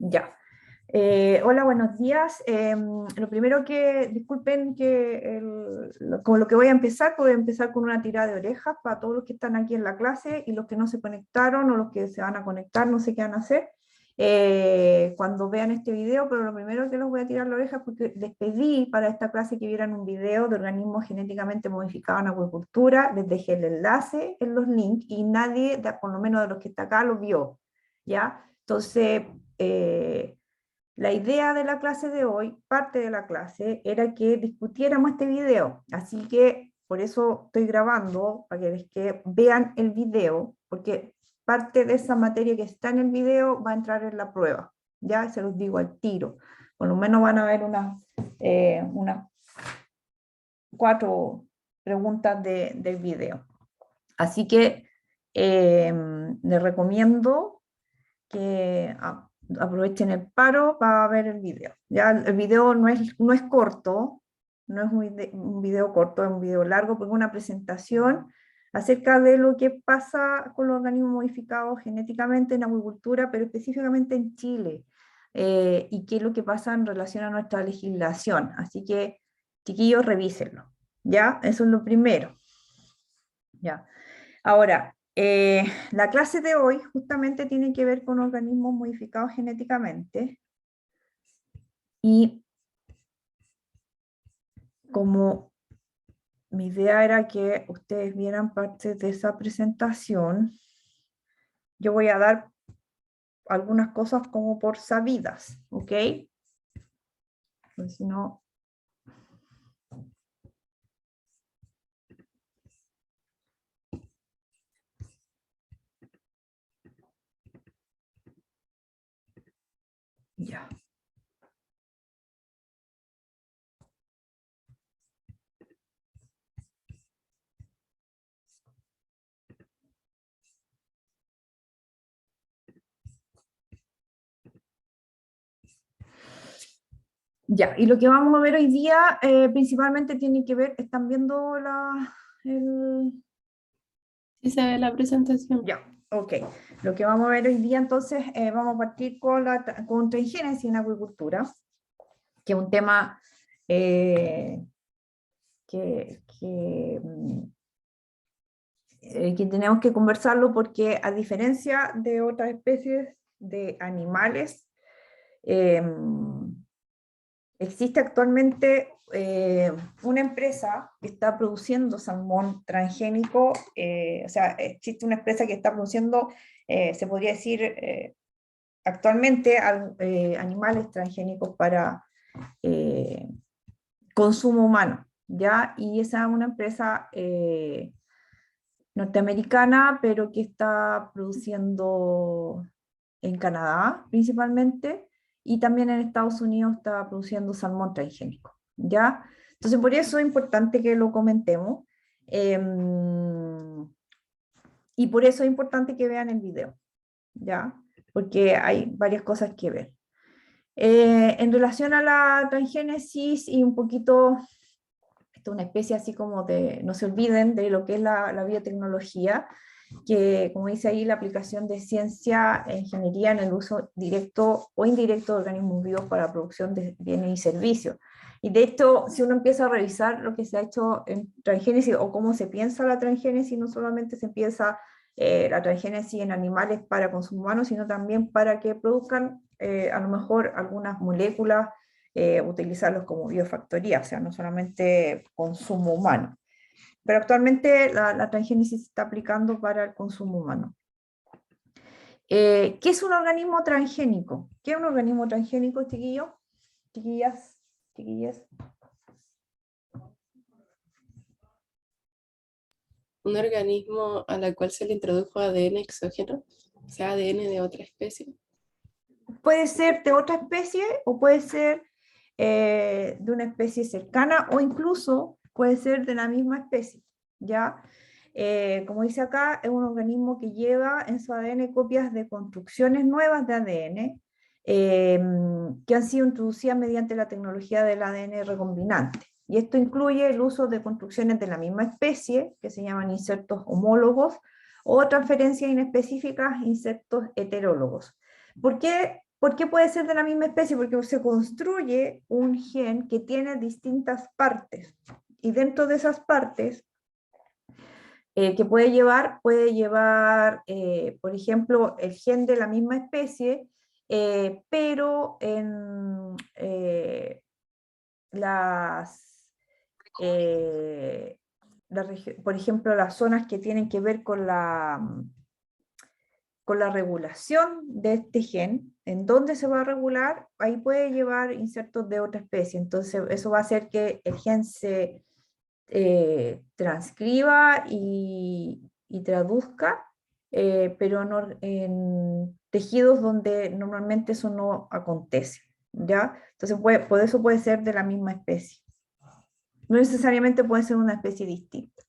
Ya. Hola, buenos días. Lo primero que, disculpen que con lo que voy a empezar con una tirada de orejas para todos los que están aquí en la clase y los que no se conectaron o los que se van a conectar, no sé qué van a hacer cuando vean este video, pero lo primero que los voy a tirar la oreja es porque les pedí para esta clase que vieran un video de organismos genéticamente modificados en acuicultura, les dejé el enlace en los links y nadie, por lo menos de los que está acá, lo vio, ¿ya? Entonces, la idea de la clase de hoy, parte de la clase, era que discutiéramos este video. Así que por eso estoy grabando, para que vean el video, porque parte de esa materia que está en el video va a entrar en la prueba. Ya se los digo al tiro. Por lo menos van a haber unas 4 preguntas del video. Así que les recomiendo que aprovechen el paro para ver el video. Ya el video no es corto, no es un video corto, es un video largo, porque es una presentación acerca de lo que pasa con los organismos modificados genéticamente en acuicultura, pero específicamente en Chile, y qué es lo que pasa en relación a nuestra legislación. Así que, chiquillos, revísenlo. ¿Ya? Eso es lo primero. ¿Ya? Ahora, la clase de hoy justamente tiene que ver con organismos modificados genéticamente y como mi idea era que ustedes vieran parte de esa presentación, yo voy a dar algunas cosas como por sabidas, ¿ok? Pues si no... Ya. Ya, y lo que vamos a ver hoy día principalmente tiene que ver, ¿están viendo el, Sí se ve la presentación. Ya, ok. Lo que vamos a ver hoy día entonces, vamos a partir con transgénesis en acuicultura, que es un tema eh, que tenemos que conversarlo porque a diferencia de otras especies de animales, eh, existe actualmente una empresa que está produciendo salmón transgénico, o sea, existe una empresa que está produciendo, se podría decir, actualmente animales transgénicos para eh, consumo humano, ¿ya? Y esa es una empresa norteamericana, pero que está produciendo en Canadá principalmente, y también en Estados Unidos está produciendo salmón transgénico, ¿ya? Entonces por eso es importante que lo comentemos, y por eso es importante que vean el video, ¿ya? Porque hay varias cosas que ver. En relación a la transgénesis y un poquito, esto es una especie así como de, no se olviden de lo que es la biotecnología, que como dice ahí, la aplicación de ciencia e ingeniería en el uso directo o indirecto de organismos vivos para la producción de bienes y servicios. Y de hecho, si uno empieza a revisar lo que se ha hecho en transgénesis o cómo se piensa la transgénesis, no solamente se piensa la transgénesis en animales para consumo humano, sino también para que produzcan a lo mejor algunas moléculas, utilizarlos como biofactoría, o sea, no solamente consumo humano. Pero actualmente la transgénesis se está aplicando para el consumo humano. ¿Qué es un organismo transgénico? ¿Qué es un organismo transgénico, chiquillos? Chiquillas, chiquillas. Un organismo a la cual se le introdujo ADN exógeno, o sea, ADN de otra especie. Puede ser de otra especie o puede ser de una especie cercana o incluso puede ser de la misma especie, ¿ya? Como dice acá, es un organismo que lleva en su ADN copias de construcciones nuevas de ADN que han sido introducidas mediante la tecnología del ADN recombinante. Y esto incluye el uso de construcciones de la misma especie, que se llaman insertos homólogos, o transferencias inespecíficas, insertos heterólogos. ¿Por qué puede ser de la misma especie? Porque se construye un gen que tiene distintas partes, y dentro de esas partes, que puede llevar por ejemplo, el gen de la misma especie, pero en eh, por ejemplo, las zonas que tienen que ver con la regulación de este gen, en dónde se va a regular, ahí puede llevar insertos de otra especie. Entonces, eso va a hacer que el gen se transcriba y traduzca, pero no, en tejidos donde normalmente eso no acontece, ¿ya? Entonces, por eso puede ser de la misma especie. No necesariamente puede ser una especie distinta.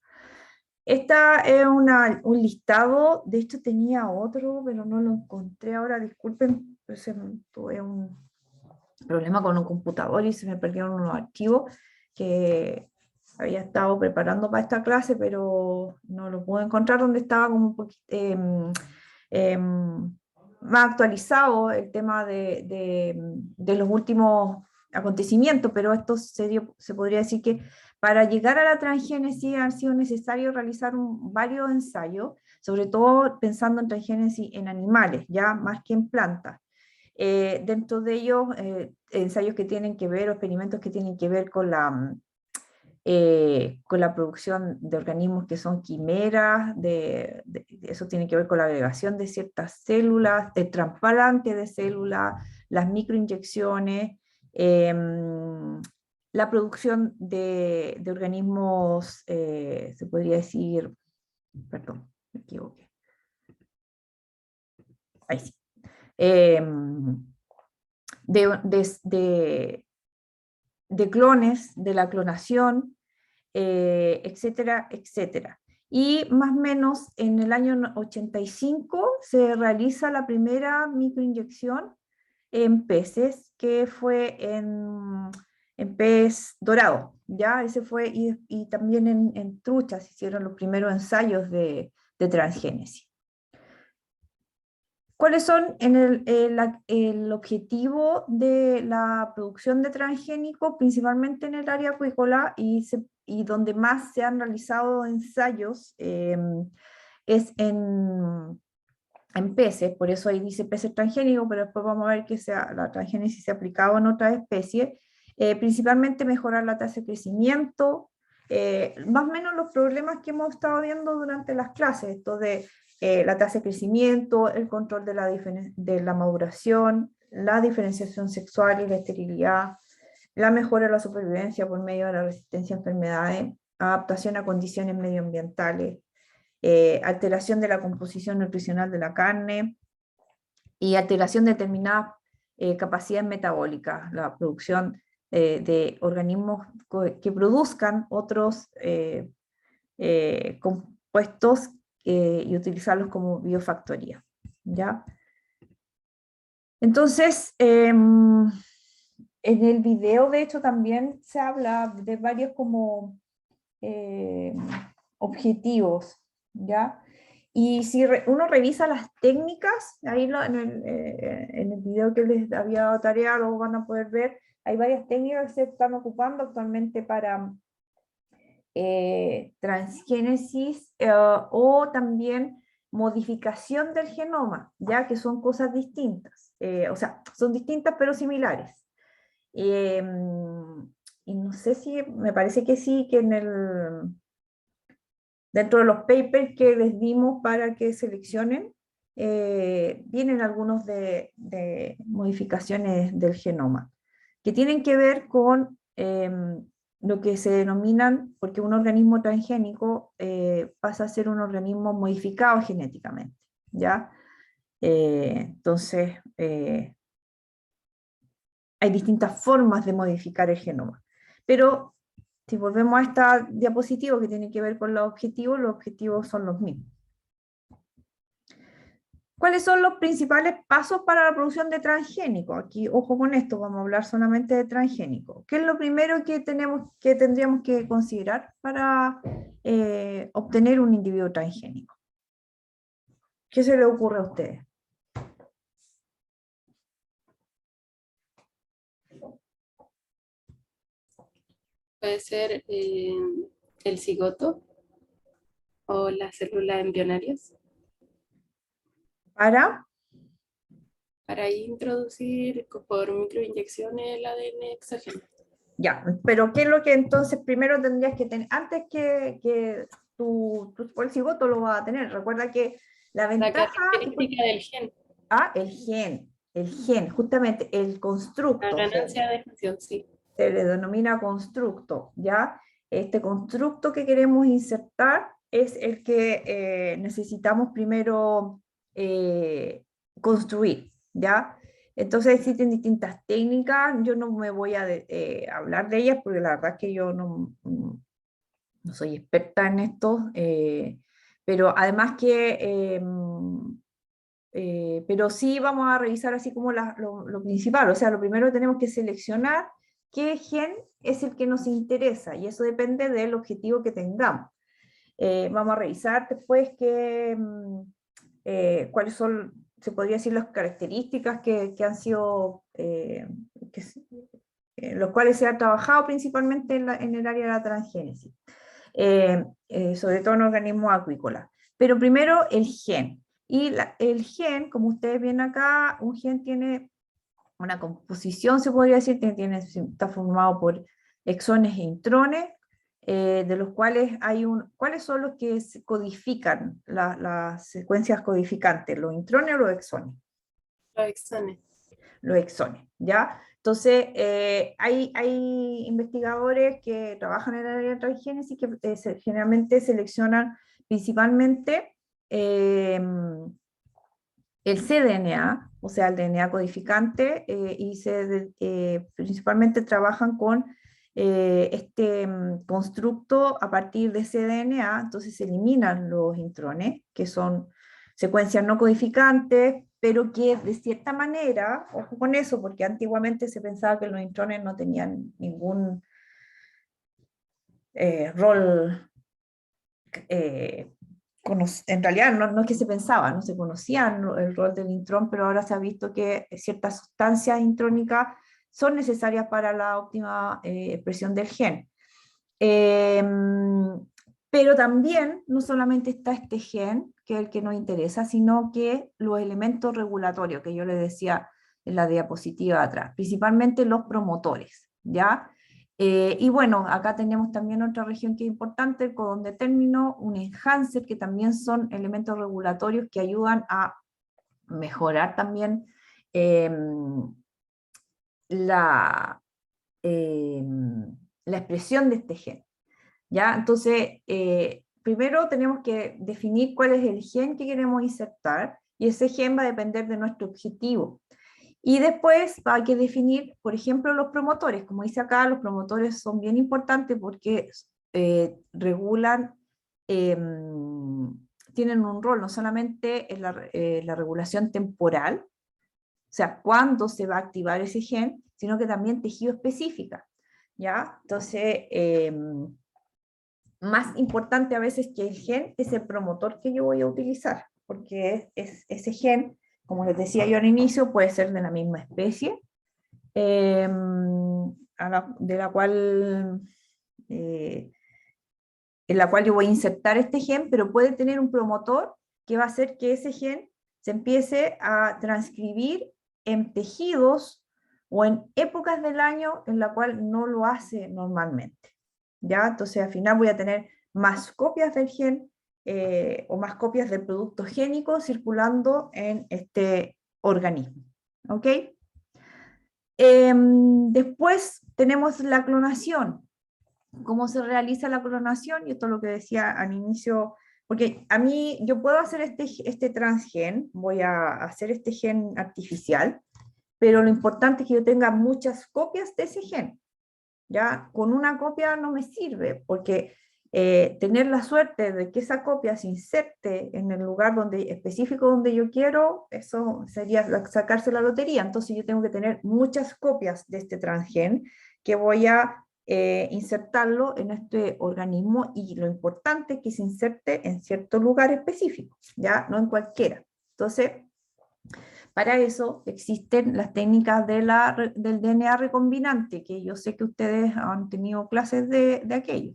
Esta es un listado, de hecho tenía otro, pero no lo encontré ahora, disculpen, tuve un problema con un computador y se me perdieron unos archivos que había estado preparando para esta clase, pero no lo pude encontrar, donde estaba como un poquito más actualizado el tema de los últimos acontecimientos, pero esto se podría decir que para llegar a la transgénesis ha sido necesario realizar varios ensayos, sobre todo pensando en transgénesis en animales, ya más que en plantas. Dentro de ellos, ensayos que tienen que ver, o experimentos que tienen que ver con la producción de organismos que son quimeras, eso tiene que ver con la agregación de ciertas células, el trasplante de células, las microinyecciones, la producción de organismos, se podría decir, perdón, me equivoqué, ahí sí, de, de, de clones, de la clonación, etcétera, etcétera. Y más o menos en el año 85 se realiza la primera microinyección en peces, que fue en pez dorado, ¿ya? Ese fue, y también en truchas hicieron los primeros ensayos de transgénesis. ¿Cuáles son el objetivo de la producción de transgénicos, principalmente en el área acuícola, y donde más se han realizado ensayos es en peces? Por eso ahí dice peces transgénicos, pero después vamos a ver que la transgénesis se ha aplicado en otras especies, principalmente mejorar la tasa de crecimiento, más o menos los problemas que hemos estado viendo durante las clases, esto de la tasa de crecimiento, el control de la maduración, la diferenciación sexual y la esterilidad, la mejora de la supervivencia por medio de la resistencia a enfermedades, adaptación a condiciones medioambientales, alteración de la composición nutricional de la carne y alteración de determinadas capacidades metabólicas, la producción de organismos que produzcan otros compuestos y utilizarlos como biofactoría, ¿ya? Entonces, en el video, de hecho, también se habla de varios como objetivos, ¿ya? Y si uno revisa las técnicas, ahí en el video que les había dado tarea lo van a poder ver, hay varias técnicas que se están ocupando actualmente para transgénesis, o también modificación del genoma, ya que son cosas distintas, o sea, son distintas pero similares. Y no sé si, me parece que sí, que dentro de los papers que les dimos para que seleccionen, vienen algunos de modificaciones del genoma, que tienen que ver con lo que se denominan, porque un organismo transgénico pasa a ser un organismo modificado genéticamente, ¿ya? Entonces, hay distintas formas de modificar el genoma. Pero si volvemos a esta diapositiva que tiene que ver con los objetivos son los mismos. ¿Cuáles son los principales pasos para la producción de transgénicos? Aquí, ojo con esto, vamos a hablar solamente de transgénicos. ¿Qué es lo primero que tendríamos que considerar para obtener un individuo transgénico? ¿Qué se le ocurre a ustedes? puede ser el cigoto o las células embrionarias para, para introducir por microinyecciones el ADN exógeno. ya, pero ¿qué es lo que entonces primero tendrías que tener? Antes que el cigoto lo va a tener. Recuerda que la La ventaja, característica del gen, el gen, justamente el la constructo, ganancia de función, sí. se le denomina constructo, ¿ya? Este constructo que queremos insertar es el que necesitamos primero construir, ¿ya? Entonces existen distintas técnicas, yo no me voy a hablar de ellas porque la verdad es que yo no soy experta en esto, pero además pero sí vamos a revisar así como lo principal, o sea, lo primero tenemos que seleccionar qué gen es el que nos interesa y eso depende del objetivo que tengamos. Vamos a revisar después cuáles son, se podría decir, las características que han sido, los cuales se ha trabajado principalmente en el área de la transgénesis, sobre todo en organismos acuícolas. Pero primero el gen. Y el gen, como ustedes ven acá, un gen tiene una composición, se podría decir, está formado por exones e intrones, de los cuales ¿cuáles son los que codifican las secuencias codificantes? ¿Los intrones o los exones? Los exones. Los exones, ¿ya? Entonces, hay investigadores que trabajan en el área de transgénesis que generalmente seleccionan principalmente el cDNA, o sea, el DNA codificante, y principalmente trabajan con este constructo a partir de cDNA, entonces se eliminan los intrones, que son secuencias no codificantes, pero que de cierta manera, ojo con eso, porque antiguamente se pensaba que los intrones no tenían ningún rol, eh, en realidad no es que se pensaba, no se conocía el rol del intrón, pero ahora se ha visto que ciertas sustancias intrónicas son necesarias para la óptima expresión del gen. Pero también no solamente está este gen, que es el que nos interesa, sino que los elementos regulatorios, que yo les decía en la diapositiva de atrás, principalmente los promotores, ¿ya? Y bueno, acá tenemos también otra región que es importante, el codón de término, un enhancer, que también son elementos regulatorios que ayudan a mejorar también eh, la, eh, la expresión de este gen. ¿Ya? Entonces, primero tenemos que definir cuál es el gen que queremos insertar, y ese gen va a depender de nuestro objetivo. Y después hay que definir, por ejemplo, los promotores. Como dice acá, los promotores son bien importantes porque regulan, tienen un rol no solamente en la regulación temporal, o sea, cuándo se va a activar ese gen, sino que también tejido específica, ¿ya? Entonces, más importante a veces que el gen es el promotor que yo voy a utilizar, porque ese gen, como les decía yo al inicio, puede ser de la misma especie, eh, de la cual, en la cual yo voy a insertar este gen, pero puede tener un promotor que va a hacer que ese gen se empiece a transcribir en tejidos o en épocas del año en la cual no lo hace normalmente. ¿Ya? Entonces al final voy a tener más copias del gen o más copias del producto génico circulando en este organismo. ¿Ok? Después tenemos la clonación. ¿Cómo se realiza la clonación? Y esto es lo que decía al inicio, porque a mí yo puedo hacer este transgen, voy a hacer este gen artificial, pero lo importante es que yo tenga muchas copias de ese gen. ¿Ya? Con una copia no me sirve, porque tener la suerte de que esa copia se inserte en el lugar específico donde yo quiero, eso sería sacarse la lotería. Entonces yo tengo que tener muchas copias de este transgen que voy a insertarlo en este organismo, y lo importante es que se inserte en cierto lugar específico, ¿ya? No en cualquiera. Entonces, Para eso existen las técnicas del DNA recombinante, que yo sé que ustedes han tenido clases de aquello.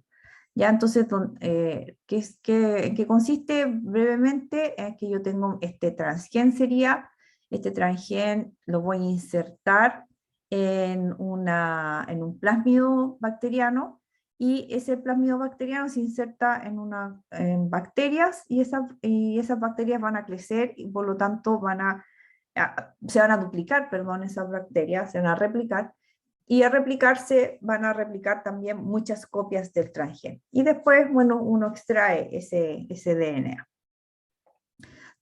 Ya, entonces, ¿en qué consiste brevemente? Es que yo tengo este transgen este transgen lo voy a insertar en un plásmido bacteriano, y ese plásmido bacteriano se inserta en bacterias, y esas bacterias van a crecer y por lo tanto se van a duplicar, perdón, esas bacterias, se van a replicar, y al replicarse van a replicar también muchas copias del transgen. Y después, bueno, uno extrae ese DNA.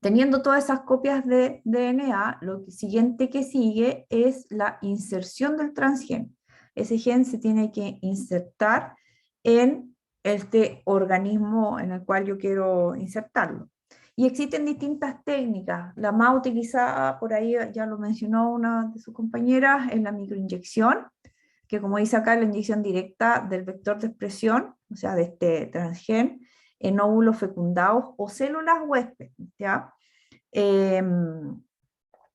Teniendo todas esas copias de DNA, lo siguiente que sigue es la inserción del transgen. Ese gen se tiene que insertar en este organismo en el cual yo quiero insertarlo. Y existen distintas técnicas. La más utilizada, por ahí ya lo mencionó una de sus compañeras, es la microinyección, que como dice acá, la inyección directa del vector de expresión, o sea, de este transgen, en óvulos fecundados o células huésped, ¿ya? Eh,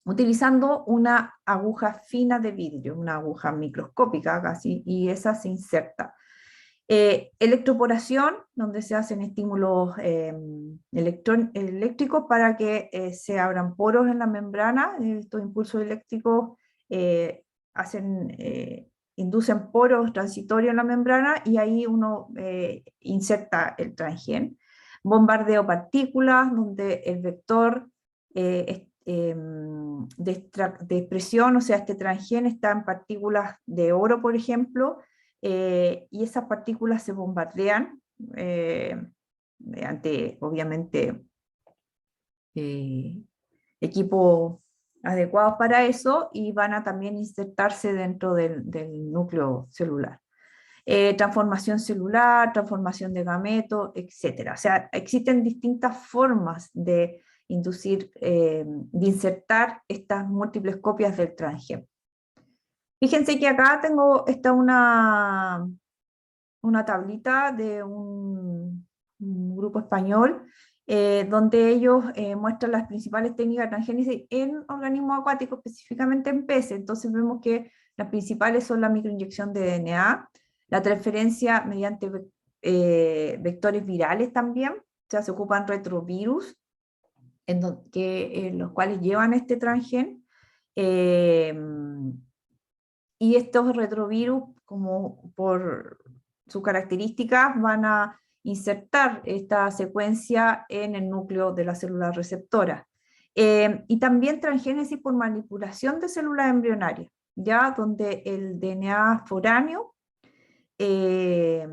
Utilizando una aguja fina de vidrio, una aguja microscópica casi, y esa se inserta. Electroporación, donde se hacen estímulos eléctricos para que se abran poros en la membrana. Estos impulsos eléctricos eh, inducen poros transitorios en la membrana, y ahí uno inserta el transgen. Bombardeo partículas, donde el vector de expresión, o sea, este transgen está en partículas de oro, por ejemplo, y esas partículas se bombardean mediante, obviamente, eh, equipos adecuados para eso, y van a también insertarse dentro del núcleo celular. Transformación celular, transformación de gametos, etc. O sea, existen distintas formas de inducir, de insertar estas múltiples copias del transgen. Fíjense que acá tengo una tablita de un grupo español, donde ellos muestran las principales técnicas de transgénesis en organismos acuáticos, específicamente en peces. Entonces vemos que las principales son la microinyección de DNA, la transferencia mediante vectores virales también, o sea, se ocupan retrovirus, los cuales llevan este transgen, eh, y estos retrovirus, como por sus características, van a insertar esta secuencia en el núcleo de la célula receptora. Y también transgénesis por manipulación de células embrionarias, ya donde el DNA foráneo se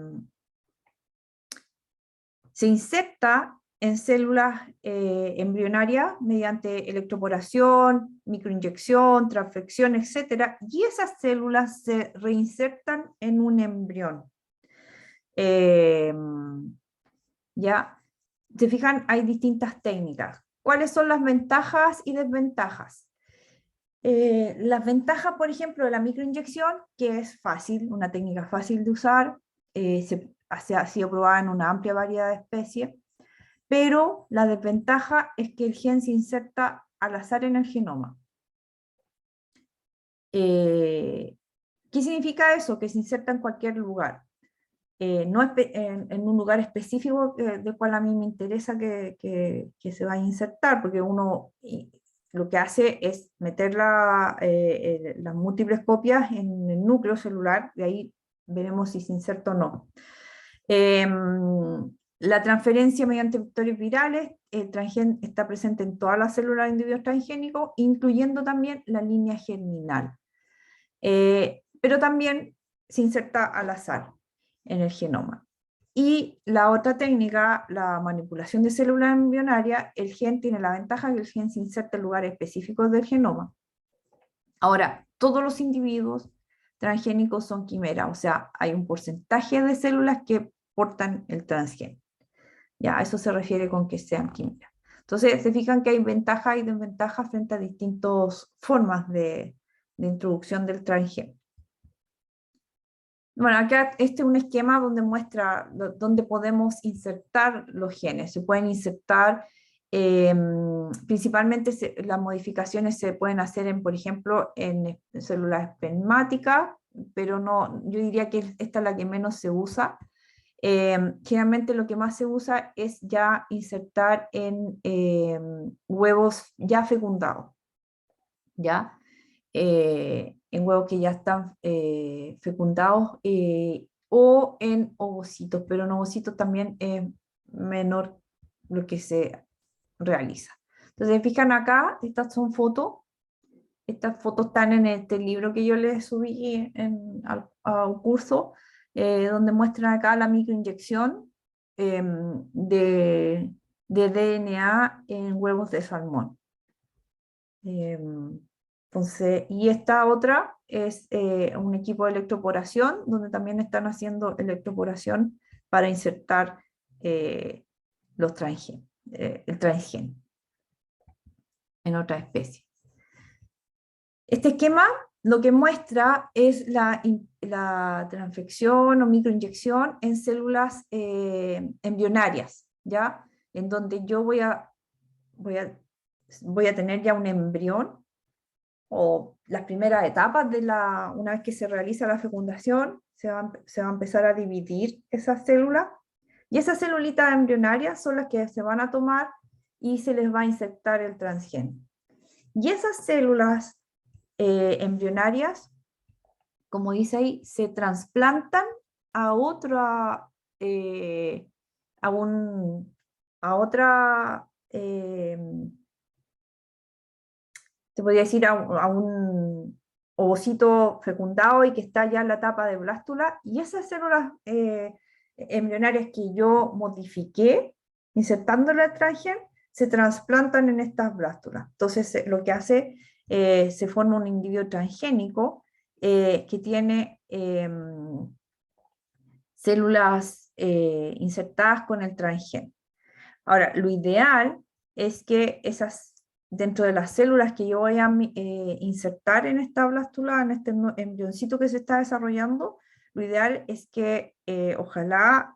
inserta en células embrionarias mediante electroporación, microinyección, transfección, etc. Y esas células se reinsertan en un embrión. ¿Ya? ¿Se fijan? Hay distintas técnicas. ¿Cuáles son las ventajas y desventajas? Las ventajas, por ejemplo, de la microinyección, que es fácil, una técnica fácil de usar, ha sido probada en una amplia variedad de especies, pero la desventaja es que el gen se inserta al azar en el genoma. ¿Qué significa eso? Que se inserta en cualquier lugar. No en un lugar específico del cual a mí me interesa que se vaya a insertar, porque uno lo que hace es meter las múltiples copias en el núcleo celular, de ahí veremos si se inserta o no. La transferencia mediante vectores virales, el transgen está presente en todas las células de individuos transgénicos, incluyendo también la línea germinal. Pero también se inserta al azar en el genoma. Y la otra técnica, la manipulación de células embrionarias, el gen tiene la ventaja que el gen se inserta en lugares específicos del genoma. Ahora, todos los individuos transgénicos son quimeras, o sea, hay un porcentaje de células que portan el transgen. Ya, a eso se refiere con que sean quimeras. Entonces, se fijan que hay ventajas y desventajas frente a distintas formas de introducción del transgen. Bueno, acá este es un esquema donde muestra dónde podemos insertar los genes. Se pueden insertar Principalmente las modificaciones se pueden hacer en, por ejemplo, en células espermáticas, pero no, yo diría que esta es la que menos se usa. Generalmente lo que más se usa es ya insertar en huevos ya fecundados, ¿ya? En huevos que ya están fecundados o en ovocitos, pero en ovocitos también es menor lo que se realiza. Entonces, fijan acá, estas fotos están en este libro que yo les subí a un curso, donde muestran acá la microinyección de DNA en huevos de salmón. Entonces, y esta otra es un equipo de electroporación, donde también están haciendo electroporación para insertar el transgen en otra especie. Este esquema lo que muestra es la transfección o microinyección en células embrionarias, ¿ya? En donde yo voy a tener ya un embrión o las primeras etapas una vez que se realiza la fecundación, se va a empezar a dividir esas células y esas celulitas embrionarias son las que se van a tomar y se les va a insertar el transgen. Y esas células embrionarias, como dice ahí, se trasplantan a otra, se podría decir a un ovocito fecundado y que está ya en la etapa de blástula, y esas células embrionarias que yo modifiqué, insertándole el transgen, se trasplantan en estas blástulas. Entonces, lo que hace, se forma un individuo transgénico que tiene células insertadas con el transgen. Ahora, lo ideal es que dentro de las células que yo voy a insertar en esta blástula, en este embrioncito que se está desarrollando, lo ideal es que ojalá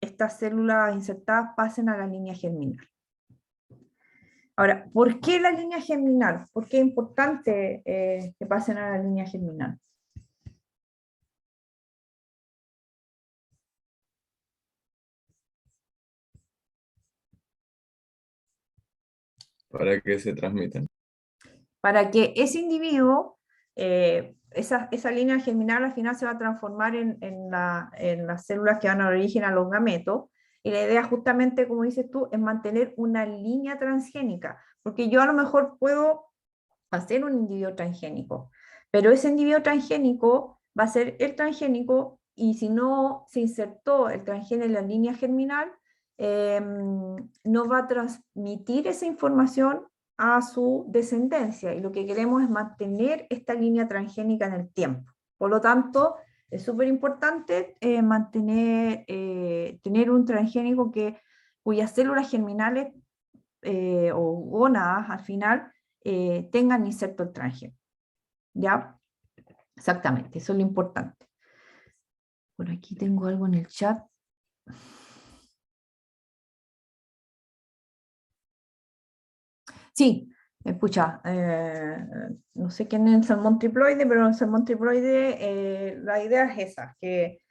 estas células insertadas pasen a la línea germinal. Ahora, ¿por qué la línea germinal? ¿Por qué es importante que pasen a la línea germinal? Para que se transmitan. Para que ese individuo, esa línea germinal al final se va a transformar en las células que van a dar origen a los gametos, y la idea justamente, como dices tú, es mantener una línea transgénica, porque yo a lo mejor puedo hacer un individuo transgénico, pero ese individuo transgénico va a ser el transgénico, y si no se insertó el transgén en la línea germinal, no va a transmitir esa información a su descendencia, y lo que queremos es mantener esta línea transgénica en el tiempo. Por lo tanto, es súper importante tener un transgénico cuyas células germinales o gónadas al final tengan inserto el transgen. ¿Ya? Exactamente, eso es lo importante. Por aquí tengo algo en el chat. Sí, escucha, no sé quién es el salmón triploide, pero el salmón triploide, la idea es esa, que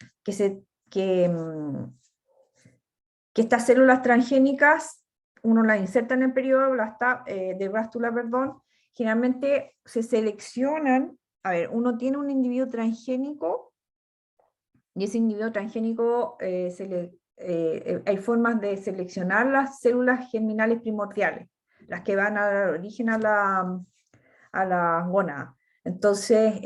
estas células transgénicas, uno las inserta en el periodo de blástula, perdón, generalmente se seleccionan, a ver, uno tiene un individuo transgénico, y ese individuo transgénico hay formas de seleccionar las células germinales primordiales, las que van a dar origen a la gónada. Entonces,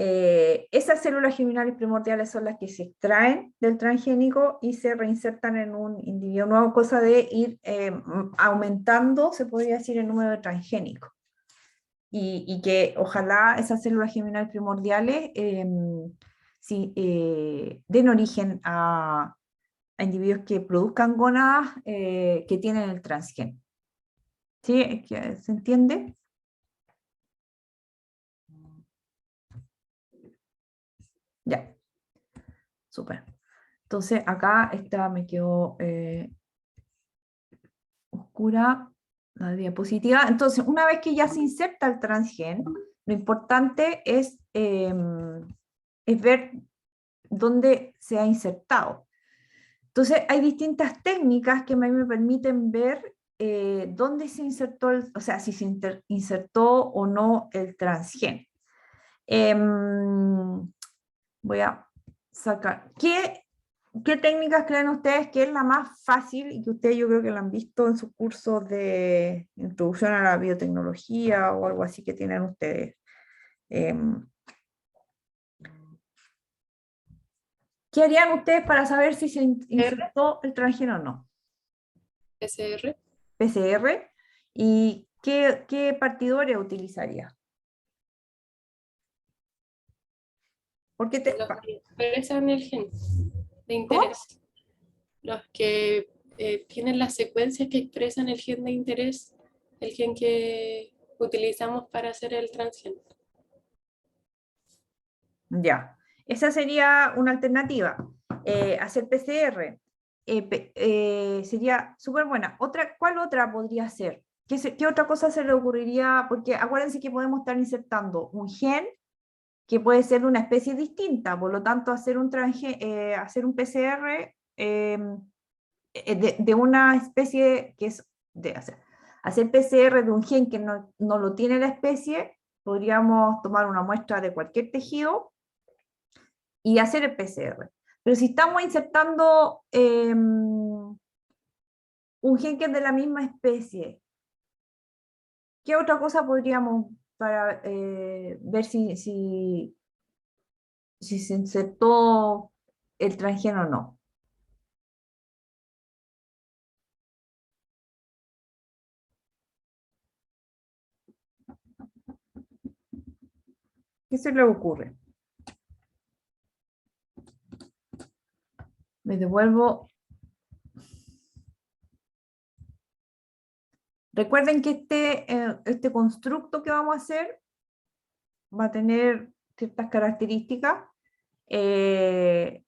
esas células germinales primordiales son las que se extraen del transgénico y se reinsertan en un individuo nuevo, cosa de ir aumentando, se podría decir, el número de transgénicos. Y que ojalá esas células germinales primordiales den origen a individuos que produzcan gónadas que tienen el transgen. ¿Sí? ¿Se entiende? Ya, súper. Entonces acá esta me quedó oscura. la diapositiva. Entonces, una vez que ya se inserta el transgen, lo importante es ver dónde se ha insertado. Entonces, hay distintas técnicas que a mí me permiten ver dónde se insertó, o sea, si se insertó o no el transgen. Voy a sacar. ¿Qué técnicas creen ustedes que es la más fácil y que ustedes yo creo que la han visto en sus cursos de introducción a la biotecnología o algo así que tienen ustedes? ¿Qué harían ustedes para saber si se insertó el transgeno o no? PCR, PCR. ¿Y qué partidores utilizaría? ¿Por qué los que expresan el gen de ¿Cómo? interés, los que tienen las secuencias que expresan el gen de interés, el gen que utilizamos para hacer el transgen. Ya, esa sería una alternativa. Hacer PCR sería súper buena. ¿Cuál otra podría ser? ¿Qué otra cosa se le ocurriría? Porque acuérdense que podemos estar insertando un gen que puede ser de una especie distinta, por lo tanto hacer hacer un PCR de una especie que es hacer PCR de un gen que no lo tiene la especie, podríamos tomar una muestra de cualquier tejido y hacer el PCR. Pero si estamos insertando un gen que es de la misma especie, ¿qué otra cosa podríamos para ver si se insertó el transgen o no? ¿Qué se le ocurre? Me devuelvo. Recuerden que este constructo que vamos a hacer va a tener ciertas características. Eh,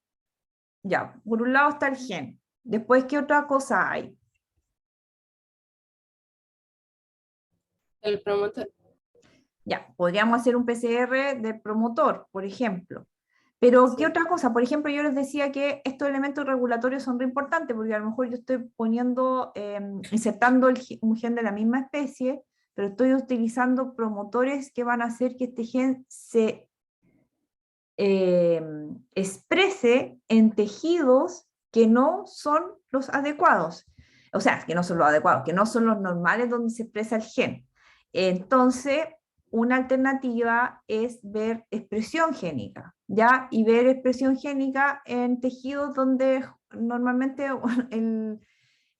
ya, por un lado está el gen. Después, ¿qué otra cosa hay? El promotor. Ya, podríamos hacer un PCR del promotor, por ejemplo. Pero, ¿qué Sí. otra cosa? Por ejemplo, yo les decía que estos elementos regulatorios son re importantes porque a lo mejor yo estoy insertando un gen de la misma especie, pero estoy utilizando promotores que van a hacer que este gen se exprese en tejidos que no son los adecuados. O sea, que no son los adecuados, que no son los normales donde se expresa el gen. Entonces, una alternativa es ver expresión génica, ¿ya? Y ver expresión génica en tejidos donde normalmente el,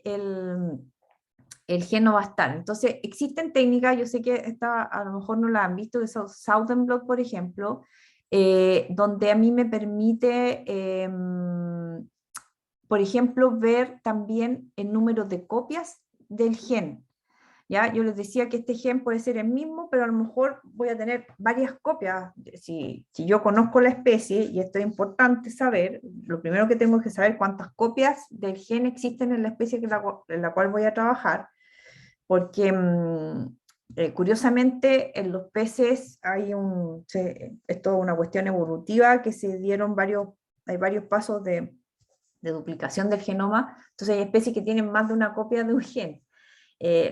el gen no va a estar. Entonces, existen técnicas, yo sé que esta a lo mejor no la han visto, de Southern Blot, por ejemplo, donde a mí me permite, por ejemplo, ver también el número de copias del gen. ¿Ya? Yo les decía que este gen puede ser el mismo, pero a lo mejor voy a tener varias copias. Si yo conozco la especie, y esto es importante saber, lo primero que tengo que saber cuántas copias del gen existen en la especie en la cual voy a trabajar, porque curiosamente en los peces es toda una cuestión evolutiva que se dieron hay varios pasos de duplicación del genoma, entonces hay especies que tienen más de una copia de un gen,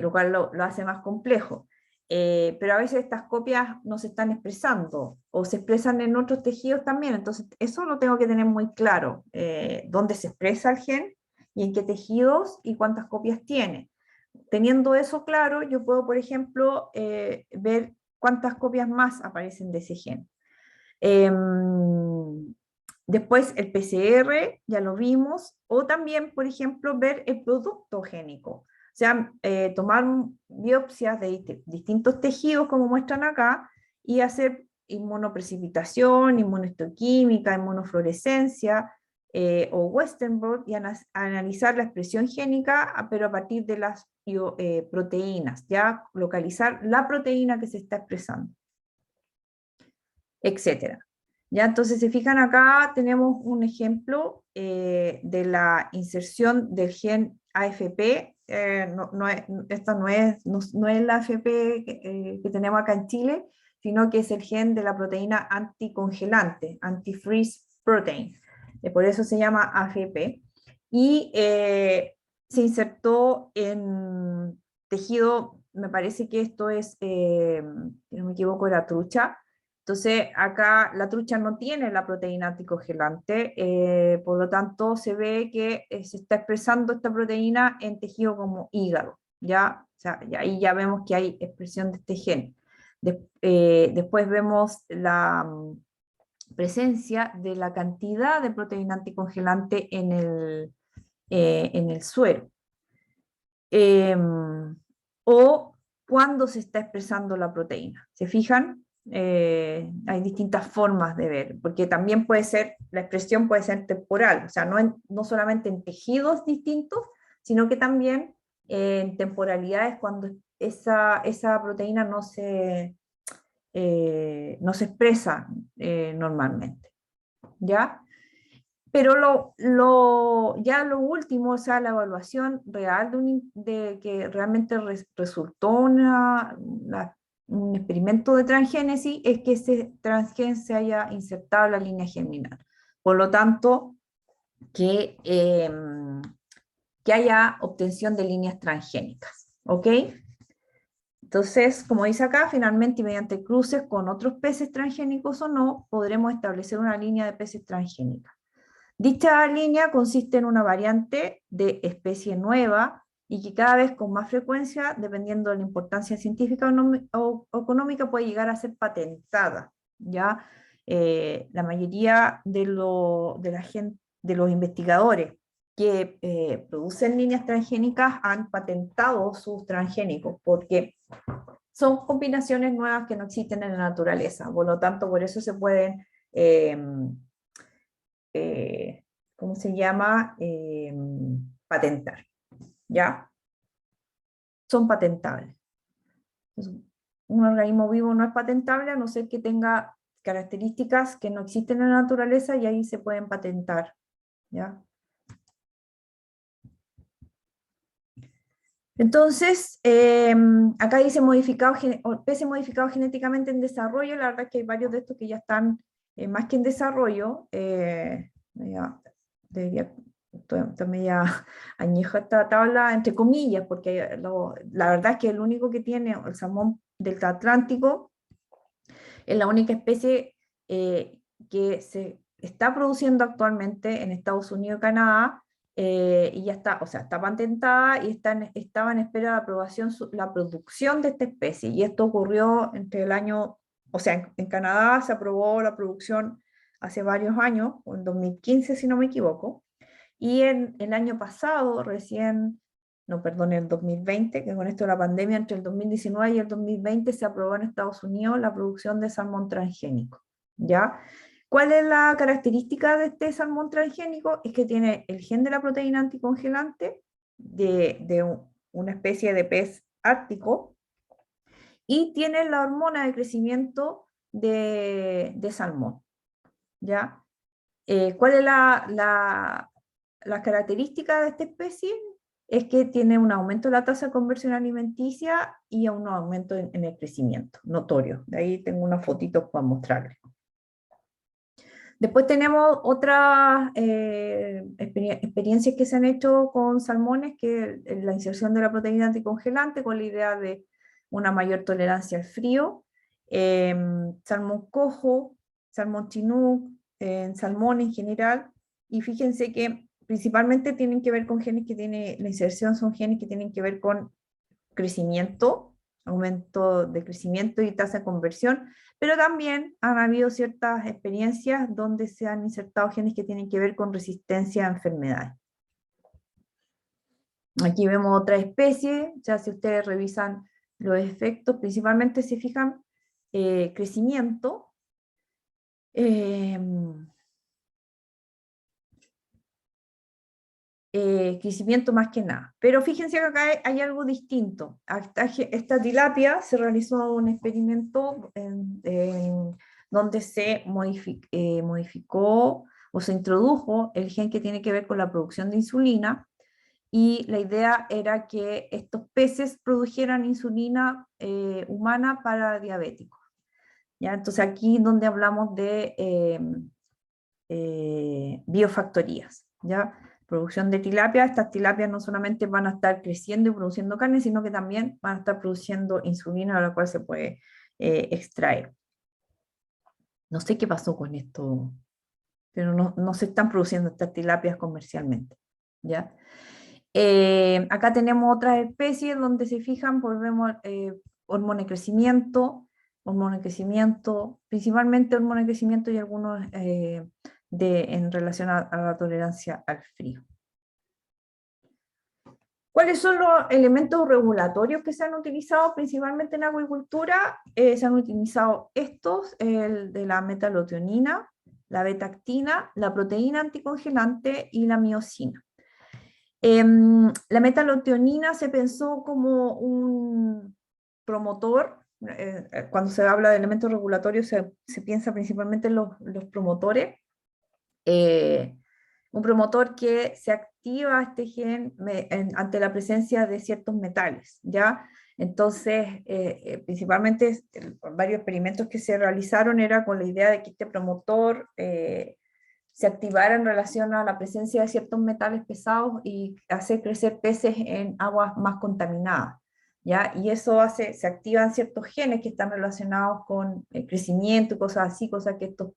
lo cual lo hace más complejo. Pero a veces estas copias no se están expresando o se expresan en otros tejidos también, entonces eso lo tengo que tener muy claro, dónde se expresa el gen y en qué tejidos y cuántas copias tiene. Teniendo eso claro, yo puedo, por ejemplo, ver cuántas copias más aparecen de ese gen. Después el PCR, ya lo vimos, o también, por ejemplo, ver el producto génico. O sea, tomar biopsias de distintos tejidos, como muestran acá, y hacer inmunoprecipitación, inmunohistoquímica, inmunofluorescencia, o Western blot, y analizar la expresión génica, pero a partir de las proteínas, ya localizar la proteína que se está expresando, etcétera. Ya, entonces, se fijan acá, tenemos un ejemplo de la inserción del gen AFP esta no es la AFP que tenemos acá en Chile, sino que es el gen de la proteína anticongelante, anti-freeze protein. Por eso se llama AFP. Y se insertó en tejido, me parece que esto es, si no me equivoco, era trucha. Entonces, acá la trucha no tiene la proteína anticongelante, por lo tanto, se ve que se está expresando esta proteína en tejido como hígado, ¿ya? O sea, y ahí ya vemos que hay expresión de este gen. Después vemos la presencia de la cantidad de proteína anticongelante en el suero. O cuando se está expresando la proteína. ¿Se fijan? Hay distintas formas de ver, porque también puede ser, la expresión puede ser temporal, o sea, no solamente en tejidos distintos, sino que también en temporalidades cuando esa proteína no se expresa normalmente, ¿ya? Pero ya lo último, o sea, la evaluación real de que realmente resultó un experimento de transgénesis es que ese transgen se haya insertado en la línea germinal. Por lo tanto, que haya obtención de líneas transgénicas, ¿ok? Entonces, como dice acá, finalmente y mediante cruces con otros peces transgénicos o no, podremos establecer una línea de peces transgénicas. Dicha línea consiste en una variante de especie nueva y que cada vez con más frecuencia, dependiendo de la importancia científica o económica, puede llegar a ser patentada. ¿Ya? La mayoría de los investigadores que producen líneas transgénicas han patentado sus transgénicos porque son combinaciones nuevas que no existen en la naturaleza. Por lo tanto, por eso se pueden... ¿cómo se llama? Patentar, ¿ya? Son patentables. Entonces, un organismo vivo no es patentable a no ser que tenga características que no existen en la naturaleza y ahí se pueden patentar, ¿ya? Entonces, acá dice peces modificados genéticamente en desarrollo. La verdad es que hay varios de estos que ya están más que en desarrollo. Está media añeja esta tabla, entre comillas, porque la verdad es que el único que tiene el salmón del Atlántico es la única especie que se está produciendo actualmente en Estados Unidos y Canadá, y ya está, o sea, está patentada y estaba en espera de aprobación la producción de esta especie, y esto ocurrió entre el año, o sea, en Canadá se aprobó la producción hace varios años, en 2015 si no me equivoco, y en el año pasado, recién, no, perdón, el 2020, que con esto de la pandemia, entre el 2019 y el 2020 se aprobó en Estados Unidos la producción de salmón transgénico, ¿ya? ¿Cuál es la característica de este salmón transgénico? Es que tiene el gen de la proteína anticongelante de una especie de pez ártico y tiene la hormona de crecimiento de salmón, ¿ya? ¿Cuál es la característica de esta especie? Es que tiene un aumento de la tasa de conversión alimenticia y un aumento en el crecimiento, notorio. De ahí tengo unas fotitos para mostrarles. Después tenemos otras experiencias que se han hecho con salmones, que es la inserción de la proteína anticongelante con la idea de una mayor tolerancia al frío. Salmón cojo, salmón chinook, salmón en general, y fíjense que principalmente tienen que ver con genes que tiene, la inserción son genes que tienen que ver con crecimiento, aumento de crecimiento y tasa de conversión, pero también han habido ciertas experiencias donde se han insertado genes que tienen que ver con resistencia a enfermedades. Aquí vemos otra especie, ya si ustedes revisan los efectos, principalmente se fijan crecimiento, crecimiento más que nada. Pero fíjense que acá hay algo distinto. Esta tilapia se realizó un experimento donde se modificó o se introdujo el gen que tiene que ver con la producción de insulina, y la idea era que estos peces produjeran insulina humana para diabéticos. ¿Ya? Entonces aquí donde hablamos de biofactorías, ¿ya? Producción de tilapia. Estas tilapias no solamente van a estar creciendo y produciendo carne, sino que también van a estar produciendo insulina, la cual se puede extraer. No sé qué pasó con esto, pero no se están produciendo estas tilapias comercialmente, ¿ya? Acá tenemos otras especies donde se fijan, pues vemos hormona de crecimiento, principalmente hormona de crecimiento y algunos en relación a la tolerancia al frío. ¿Cuáles son los elementos regulatorios que se han utilizado principalmente en acuicultura? Se han utilizado estos, el de la metalotionina, la beta-actina, la proteína anticongelante y la miosina. La metalotionina se pensó como un promotor. Cuando se habla de elementos regulatorios se piensa principalmente en los promotores. Un promotor que se activa este gen ante la presencia de ciertos metales, ¿ya? Entonces, principalmente varios experimentos que se realizaron era con la idea de que este promotor se activara en relación a la presencia de ciertos metales pesados y hacer crecer peces en aguas más contaminadas, ¿ya? Y eso se activan ciertos genes que están relacionados con el crecimiento y cosas así, cosas que estos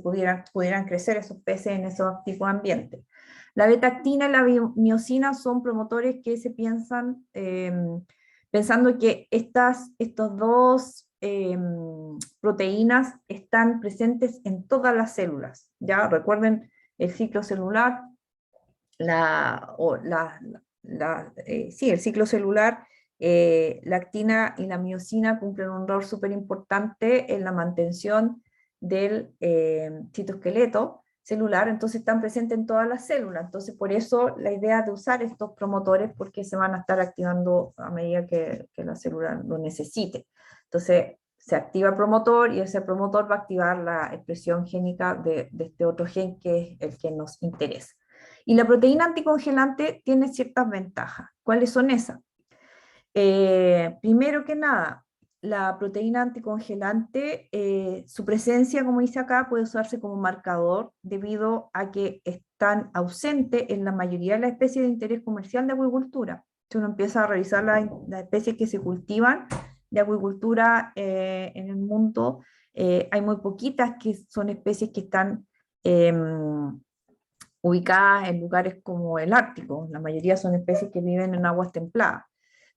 pudieran crecer esos peces en esos tipos de ambientes. La beta-actina y la miosina son promotores que se piensan pensando que estos dos proteínas están presentes en todas las células. Ya recuerden el ciclo celular, sí, el ciclo celular, la actina y la miosina cumplen un rol súper importante en la mantención del citoesqueleto celular, entonces están presentes en todas las células. Entonces, por eso la idea de usar estos promotores, porque se van a estar activando a medida que la célula lo necesite. Entonces, se activa el promotor y ese promotor va a activar la expresión génica de este otro gen que es el que nos interesa. Y la proteína anticongelante tiene ciertas ventajas. ¿Cuáles son esas? Primero que nada, la proteína anticongelante, su presencia, como dice acá, puede usarse como marcador debido a que están ausentes en la mayoría de las especies de interés comercial de acuicultura. Si uno empieza a revisar las especies que se cultivan de acuicultura en el mundo, hay muy poquitas que son especies que están ubicadas en lugares como el Ártico. La mayoría son especies que viven en aguas templadas.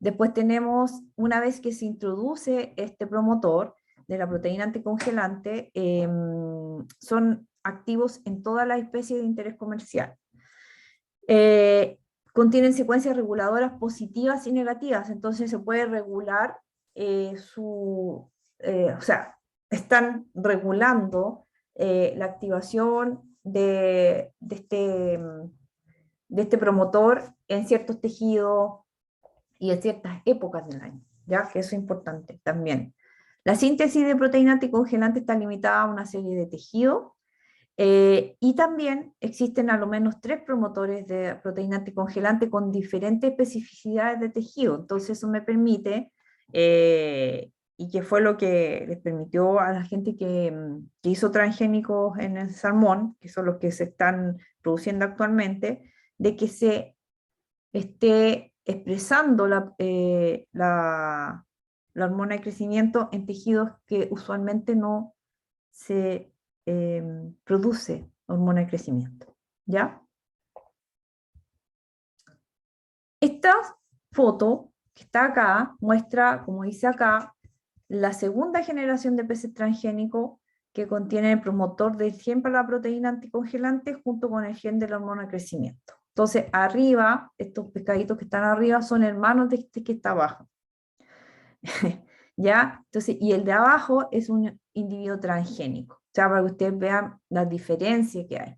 Después tenemos, una vez que se introduce este promotor de la proteína anticongelante, son activos en todas las especies de interés comercial. Contienen secuencias reguladoras positivas y negativas, entonces se puede regular o sea, están regulando la activación de este promotor en ciertos tejidos y en ciertas épocas del año, ¿ya? Que eso es importante también. La síntesis de proteína anticongelante está limitada a una serie de tejidos y también existen a lo menos 3 promotores de proteína anticongelante con diferentes especificidades de tejido. Entonces eso me permite, y que fue lo que les permitió a la gente que hizo transgénicos en el salmón, que son los que se están produciendo actualmente, de que se esté expresando la hormona de crecimiento en tejidos que usualmente no se produce hormona de crecimiento, ¿ya? Esta foto que está acá muestra, como dice acá, la segunda generación de peces transgénicos que contiene el promotor del gen para la proteína anticongelante junto con el gen de la hormona de crecimiento. Entonces, arriba, estos pescaditos que están arriba son hermanos de este que está abajo. ¿Ya? Entonces, y el de abajo es un individuo transgénico. O sea, para que ustedes vean la diferencia que hay.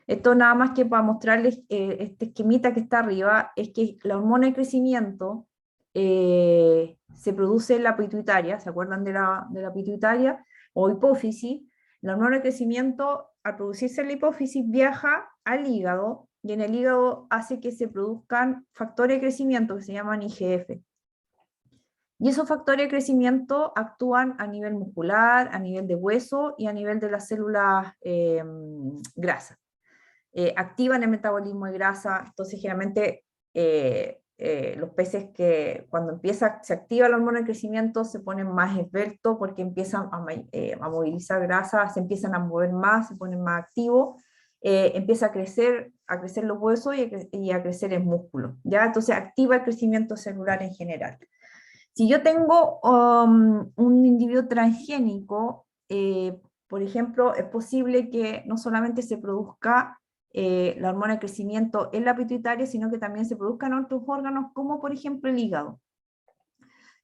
Esto nada más que para mostrarles este esquemita que está arriba, es que la hormona de crecimiento se produce en la pituitaria, ¿se acuerdan de la pituitaria? O hipófisis. La hormona de crecimiento, al producirse en la hipófisis, viaja al hígado y en el hígado hace que se produzcan factores de crecimiento que se llaman IGF. Y esos factores de crecimiento actúan a nivel muscular, a nivel de hueso y a nivel de las células grasas. Activan el metabolismo de grasa, entonces generalmente los peces que cuando se activa la hormona de crecimiento se ponen más esbeltos porque empiezan a movilizar grasa, se empiezan a mover más, se ponen más activos, empieza a crecer los huesos y a crecer el músculo, ¿ya? Entonces activa el crecimiento celular en general. Si yo tengo un individuo transgénico, por ejemplo, es posible que no solamente se produzca la hormona de crecimiento en la pituitaria, sino que también se produzcan otros órganos, como por ejemplo el hígado.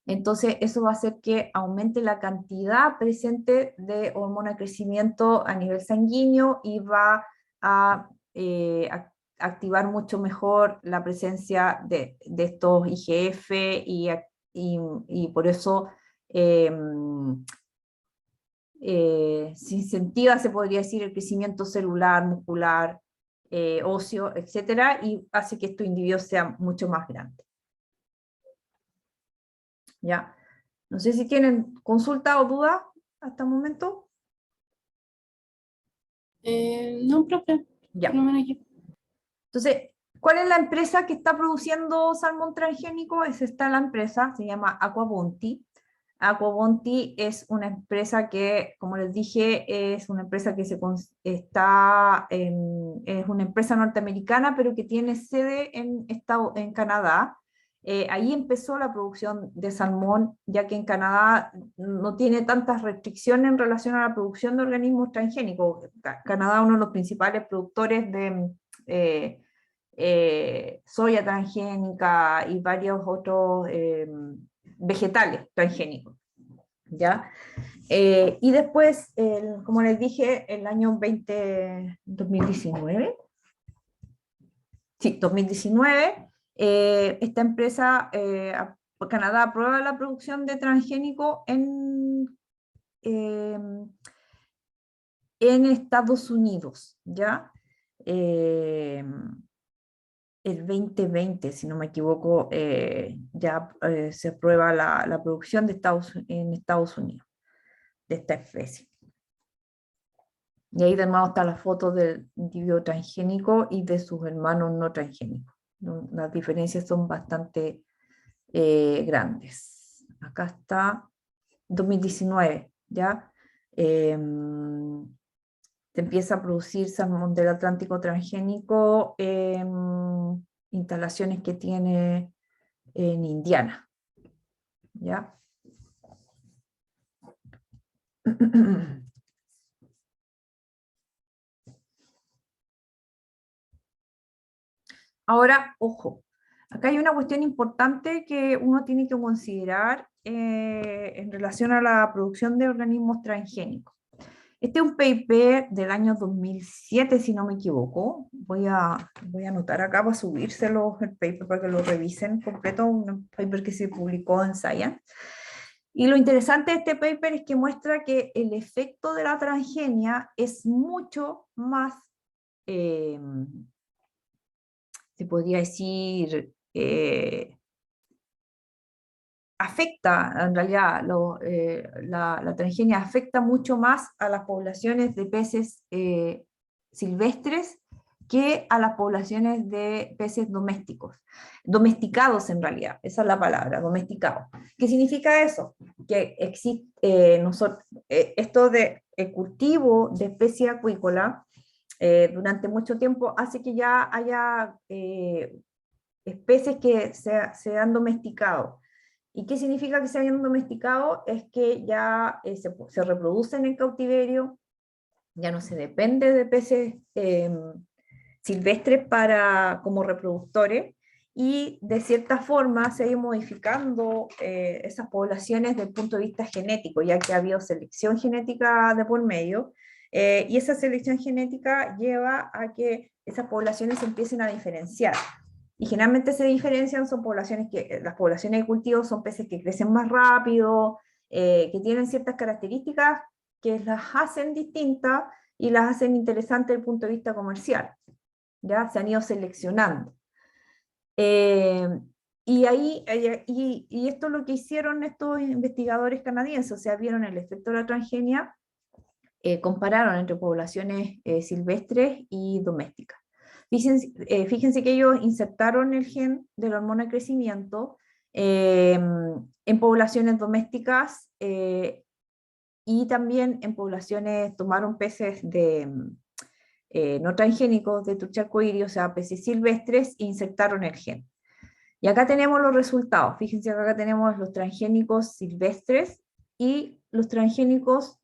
Entonces, eso va a hacer que aumente la cantidad presente de hormona de crecimiento a nivel sanguíneo y va a activar mucho mejor la presencia de estos IGF y por eso se incentiva, se podría decir, el crecimiento celular, muscular, óseo, etcétera, y hace que estos individuos sean mucho más grandes. ¿Ya? No sé si tienen consulta o duda hasta el momento. No, profe. Ya. Por lo menos aquí. Entonces, ¿cuál es la empresa que está produciendo salmón transgénico? Está la empresa, se llama Aquabonti. Aquabonti es una empresa que, como les dije, es una empresa que es una empresa norteamericana, pero que tiene sede en Canadá. Ahí empezó la producción de salmón, ya que en Canadá no tiene tantas restricciones en relación a la producción de organismos transgénicos. Canadá es uno de los principales productores de soya transgénica y varios otros vegetales transgénicos, ¿ya? Y después, como les dije, el año 2019, sí, 2019, esta empresa, Canadá aprueba la producción de transgénico en Estados Unidos, ¿ya? El 2020, si no me equivoco, ya se aprueba la producción en Estados Unidos de esta especie. Y ahí de nuevo está la foto del individuo transgénico y de sus hermanos no transgénicos. Las diferencias son bastante grandes. Acá está 2019, ¿ya? Se empieza a producir salmón del Atlántico transgénico en instalaciones que tiene en Indiana, ¿ya? Ahora, ojo, acá hay una cuestión importante que uno tiene que considerar en relación a la producción de organismos transgénicos. Este es un paper del año 2007, si no me equivoco. Voy a anotar acá para subírselo el paper para que lo revisen completo, un paper que se publicó en Science. Y lo interesante de este paper es que muestra que el efecto de la transgenia es mucho más, se podría decir, afecta, en realidad, la transgenia afecta mucho más a las poblaciones de peces silvestres que a las poblaciones de peces domesticados en realidad, esa es la palabra, domesticados. ¿Qué significa eso? Que existe, esto de cultivo de especie acuícola durante mucho tiempo hace que ya haya especies que se han domesticado. ¿Y qué significa que se hayan domesticado? Es que ya se reproducen en cautiverio, ya no se depende de peces silvestres como reproductores, y de cierta forma se ha ido modificando esas poblaciones desde el punto de vista genético, ya que ha habido selección genética de por medio, y esa selección genética lleva a que esas poblaciones se empiecen a diferenciar. Y generalmente se diferencian, las poblaciones de cultivo son peces que crecen más rápido, que tienen ciertas características que las hacen distintas y las hacen interesantes desde el punto de vista comercial. ya se han ido seleccionando. Y esto es lo que hicieron estos investigadores canadienses, o sea, vieron el efecto de la transgenia, compararon entre poblaciones silvestres y domésticas. Fíjense que ellos insertaron el gen de la hormona de crecimiento en poblaciones domésticas y también en poblaciones, tomaron peces no transgénicos de trucha arcoíris, o sea, peces silvestres, e insertaron el gen. Y acá tenemos los resultados. Fíjense que acá tenemos los transgénicos silvestres y los transgénicos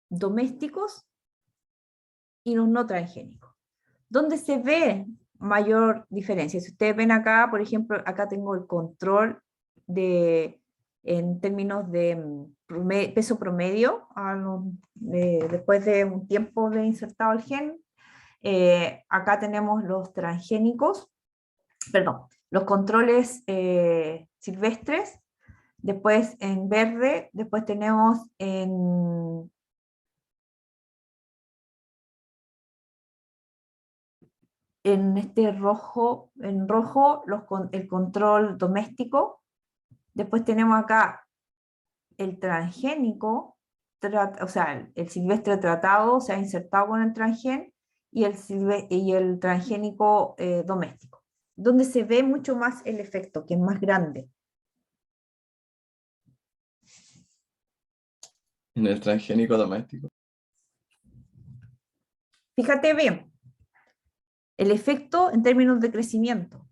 domésticos y los no transgénicos. ¿Dónde se ve mayor diferencia? Si ustedes ven acá, por ejemplo, acá tengo el control en términos de peso promedio, después de un tiempo de insertado el gen. Acá tenemos los transgénicos, perdón, los controles silvestres, después en verde, después tenemos en este rojo, en rojo el control doméstico, después tenemos acá el transgénico, o sea, el silvestre tratado, o sea, insertado con el transgen, y el transgénico doméstico, donde se ve mucho más el efecto, que es más grande. En el transgénico doméstico. Fíjate bien, el efecto en términos de crecimiento.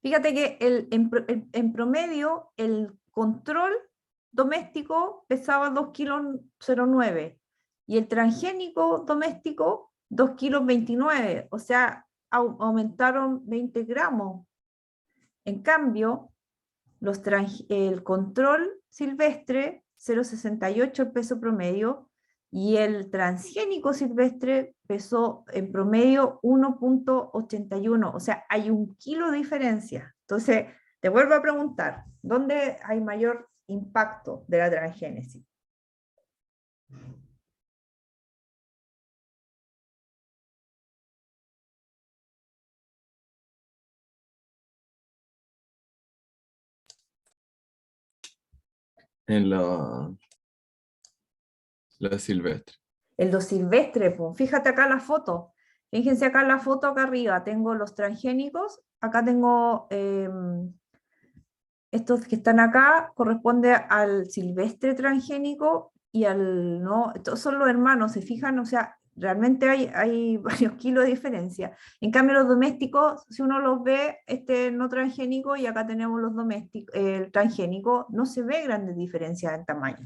Fíjate que en promedio el control doméstico pesaba 2,09 kg y el transgénico doméstico 2,29 kg, o sea, aumentaron 20 gramos. En cambio, el control silvestre 0,68 el peso promedio y el transgénico silvestre pesó en promedio 1,81, o sea, hay 1 kilo de diferencia. Entonces, te vuelvo a preguntar, ¿dónde hay mayor impacto de la transgénesis? En la silvestre. En los silvestres, pues, fíjate acá la foto. Fíjense acá la foto, acá arriba tengo los transgénicos, acá tengo estos que están acá, corresponde al silvestre transgénico y al no, estos son los hermanos, ¿se fijan? O sea, realmente hay varios kilos de diferencia. En cambio los domésticos, si uno los ve, este no transgénico y acá tenemos los domésticos, el transgénico, no se ve grandes diferencias en tamaño.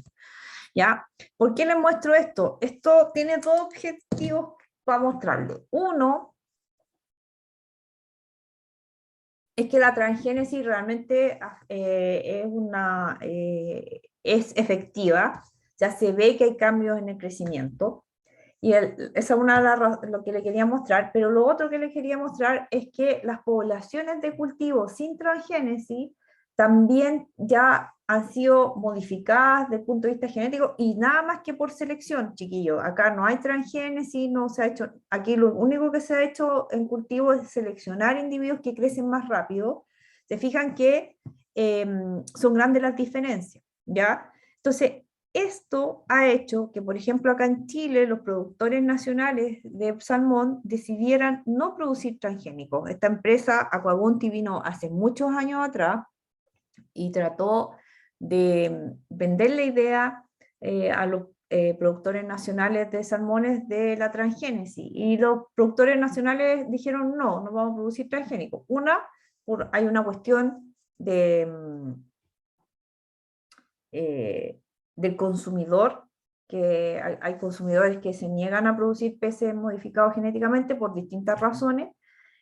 ¿Ya? ¿Por qué les muestro esto? Esto tiene dos objetivos para mostrarles. Uno, es que la transgénesis realmente es efectiva, ya se ve que hay cambios en el crecimiento, y esa es una de lo que le quería mostrar, pero lo otro que le quería mostrar es que las poblaciones de cultivos sin transgénesis también ya han sido modificadas desde el punto de vista genético y nada más que por selección, chiquillos. Acá no hay transgénesis, no se ha hecho, aquí lo único que se ha hecho en cultivo es seleccionar individuos que crecen más rápido. Se fijan que son grandes las diferencias, ¿ya? Entonces, esto ha hecho que, por ejemplo, acá en Chile, los productores nacionales de salmón decidieran no producir transgénicos. Esta empresa, Aquabunti, vino hace muchos años atrás y trató de vender la idea a los productores nacionales de salmones de la transgénesis. Y los productores nacionales dijeron, no, no vamos a producir transgénicos. Hay una cuestión del consumidor, que hay consumidores que se niegan a producir peces modificados genéticamente por distintas razones,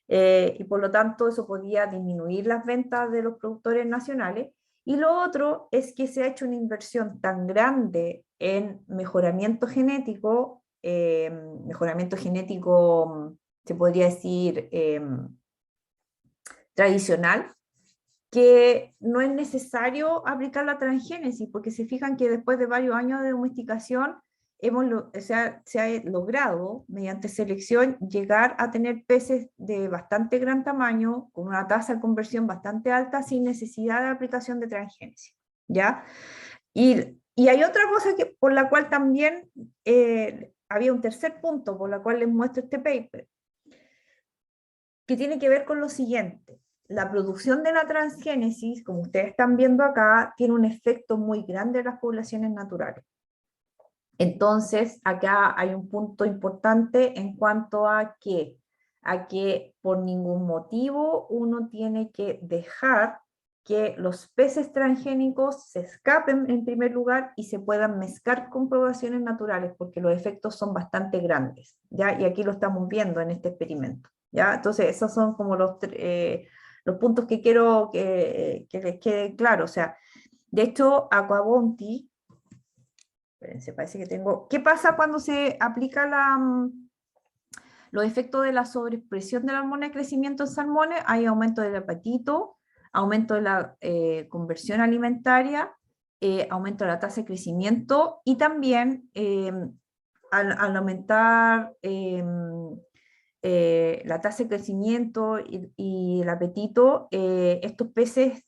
y por lo tanto eso podía disminuir las ventas de los productores nacionales. Y lo otro es que se ha hecho una inversión tan grande en mejoramiento genético, se podría decir tradicional, que no es necesario aplicar la transgénesis, porque se fijan que después de varios años de domesticación se ha logrado, mediante selección, llegar a tener peces de bastante gran tamaño, con una tasa de conversión bastante alta, sin necesidad de aplicación de transgénesis, ¿ya? Y hay otra cosa por la cual también había un tercer punto, por la cual les muestro este paper, que tiene que ver con lo siguiente. La producción de la transgénesis, como ustedes están viendo acá, tiene un efecto muy grande en las poblaciones naturales. Entonces, acá hay un punto importante en cuanto a que por ningún motivo uno tiene que dejar que los peces transgénicos se escapen en primer lugar y se puedan mezclar con poblaciones naturales, porque los efectos son bastante grandes, ¿ya? Y aquí lo estamos viendo en este experimento, ¿ya? Entonces, esos son como los puntos que quiero que les quede claro. O sea, de hecho, Aquabounty, espérense, parece que tengo... ¿Qué pasa cuando se aplica los efectos de la sobreexpresión de la hormona de crecimiento en salmones? Hay aumento del apetito, aumento de la conversión alimentaria, aumento de la tasa de crecimiento y también al aumentar la tasa de crecimiento y el apetito, estos peces,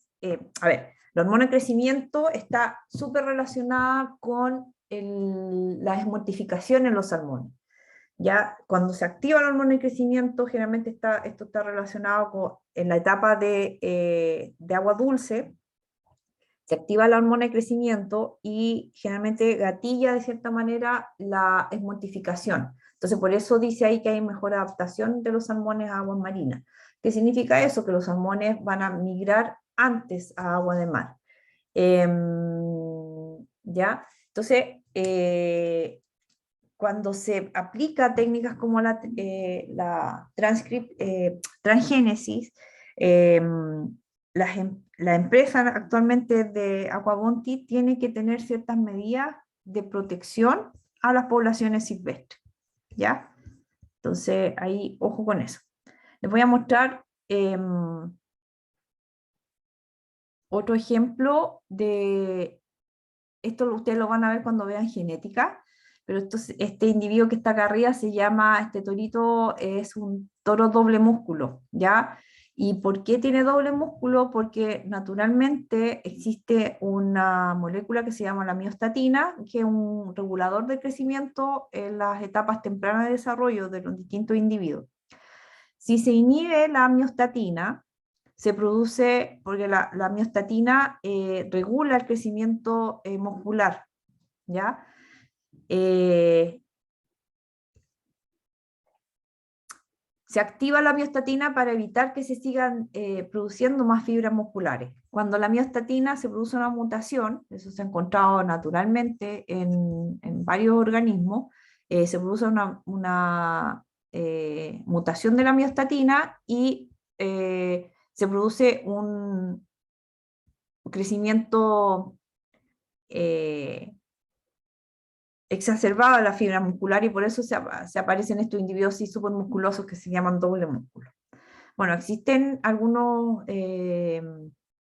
a ver, la hormona de crecimiento está súper relacionada con la desmortificación en los salmones. Ya cuando se activa la hormona de crecimiento, generalmente esto está relacionado en la etapa de agua dulce, se activa la hormona de crecimiento y generalmente gatilla de cierta manera la esmortificación. Entonces por eso dice ahí que hay mejor adaptación de los salmones a aguas marinas. ¿Qué significa eso? Que los salmones van a migrar antes a agua de mar. ¿Ya? Entonces, cuando se aplica técnicas como la transgénesis, la empresa actualmente de Aquabounty tiene que tener ciertas medidas de protección a las poblaciones silvestres, ¿ya? Entonces, ahí, ojo con eso. Les voy a mostrar otro ejemplo de... Esto ustedes lo van a ver cuando vean genética, pero este individuo que está acá arriba se llama, este torito es un toro doble músculo, ¿ya? ¿Y por qué tiene doble músculo? Porque naturalmente existe una molécula que se llama la miostatina, que es un regulador de crecimiento en las etapas tempranas de desarrollo de los distintos individuos. Si se inhibe la miostatina, se produce, porque la miostatina regula el crecimiento muscular, ¿ya? Se activa la miostatina para evitar que se sigan produciendo más fibras musculares. Cuando la miostatina se produce una mutación, eso se ha encontrado naturalmente en varios organismos, se produce una mutación de la miostatina y se produce un crecimiento exacerbado de la fibra muscular y por eso se aparecen estos individuos así súper musculosos que se llaman doble músculo. Bueno, existen algunos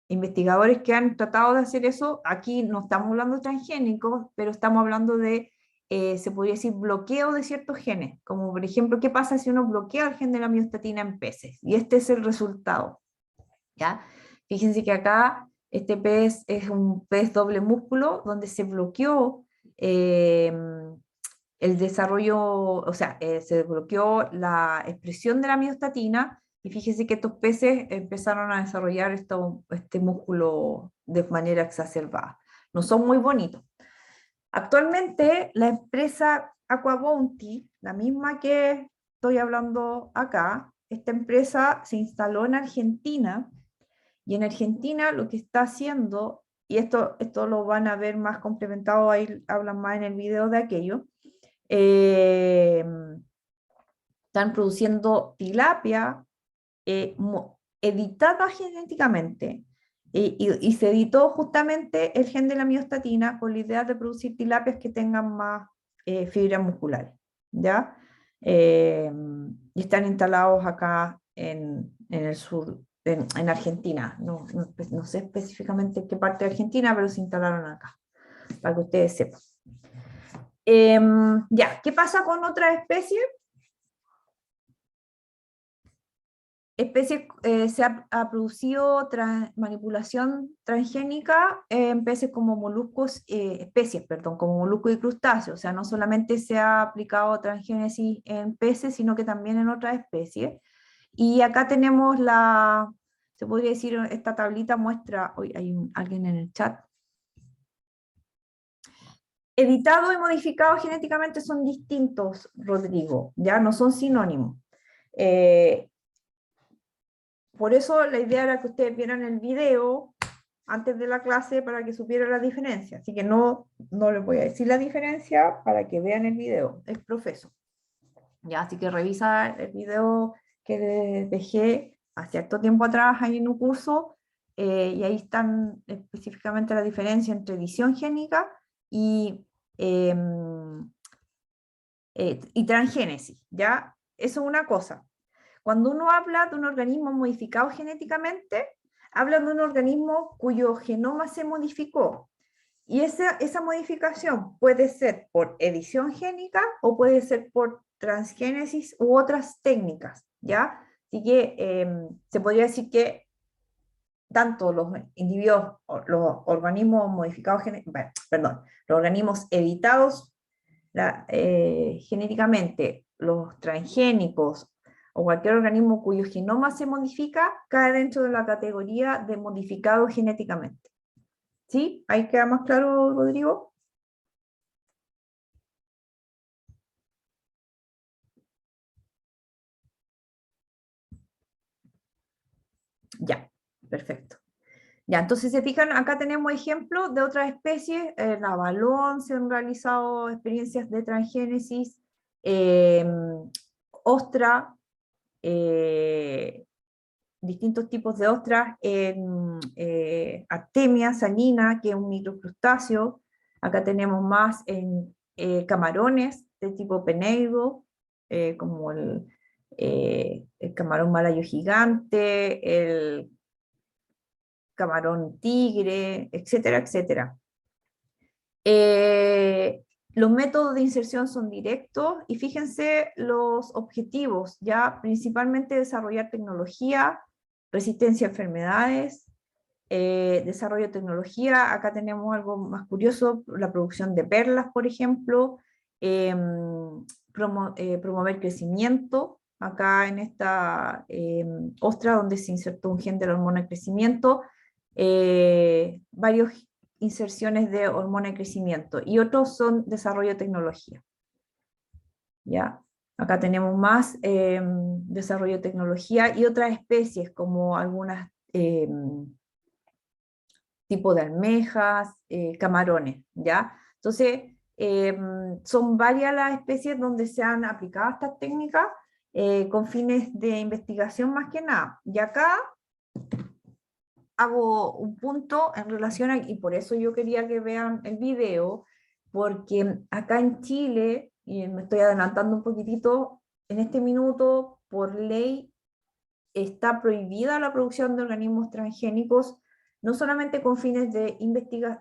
investigadores que han tratado de hacer eso. Aquí no estamos hablando de transgénicos, pero estamos hablando de, se podría decir, bloqueo de ciertos genes, como por ejemplo, ¿qué pasa si uno bloquea el gen de la miostatina en peces? Y este es el resultado, ¿ya? Fíjense que acá este pez es un pez doble músculo donde se bloqueó el desarrollo, o sea, se bloqueó la expresión de la miostatina y fíjense que estos peces empezaron a desarrollar este músculo de manera exacerbada. No son muy bonitos. Actualmente la empresa Aquabounty, la misma que estoy hablando acá, esta empresa se instaló en Argentina y en Argentina lo que está haciendo, y esto lo van a ver más complementado, ahí hablan más en el video de aquello, están produciendo tilapia editada genéticamente. Y se editó justamente el gen de la miostatina con la idea de producir tilapias que tengan más fibras musculares, ¿ya? Y están instalados acá en el sur en Argentina, no sé específicamente en qué parte de Argentina, pero se instalaron acá, para que ustedes sepan. Ya, ¿qué pasa con otras especies? Se ha producido manipulación transgénica en peces como moluscos, especies, perdón, como moluscos y crustáceos. O sea, no solamente se ha aplicado transgénesis en peces, sino que también en otras especies. Y acá tenemos se podría decir, esta tablita muestra, hoy hay alguien en el chat. Editado y modificado genéticamente son distintos, Rodrigo, ya no son sinónimos. Por eso la idea era que ustedes vieran el video antes de la clase para que supieran la diferencia. Así que no les voy a decir la diferencia para que vean el video, el profesor. Ya, así que revisa el video que dejé hace cierto tiempo atrás ahí en un curso, y ahí están específicamente la diferencia entre edición génica y transgénesis. ¿Ya? Eso es una cosa. Cuando uno habla de un organismo modificado genéticamente, habla de un organismo cuyo genoma se modificó. Y esa modificación puede ser por edición génica o puede ser por transgénesis u otras técnicas, ¿ya? Así que se podría decir que tanto los individuos, los organismos modificados, perdón, los organismos editados genéticamente, los transgénicos o cualquier organismo cuyo genoma se modifica, cae dentro de la categoría de modificado genéticamente. ¿Sí? ¿Ahí queda más claro, Rodrigo? Ya, perfecto. Ya, entonces se fijan, acá tenemos ejemplos de otras especies. En Avalón se han realizado experiencias de transgénesis, ostra, distintos tipos de ostras, en Artemia salina, que es un microcrustáceo. Acá tenemos más en camarones de tipo peneido, como el camarón malayo gigante, el camarón tigre, etcétera, etcétera. Los métodos de inserción son directos y fíjense los objetivos, ya principalmente desarrollar tecnología, resistencia a enfermedades, desarrollo de tecnología. Acá tenemos algo más curioso, la producción de perlas, por ejemplo, promover crecimiento. Acá en esta ostra donde se insertó un gen de la hormona de crecimiento, varios inserciones de hormona de crecimiento, y otros son desarrollo de tecnología. ¿Ya? Acá tenemos más desarrollo de tecnología y otras especies como algunas tipo de almejas, camarones, ¿ya? Entonces, son varias las especies donde se han aplicado estas técnicas con fines de investigación más que nada. Y acá hago un punto en relación a, y por eso yo quería que vean el video, porque acá en Chile, y me estoy adelantando un poquitito, en este minuto, por ley, está prohibida la producción de organismos transgénicos, no solamente con fines de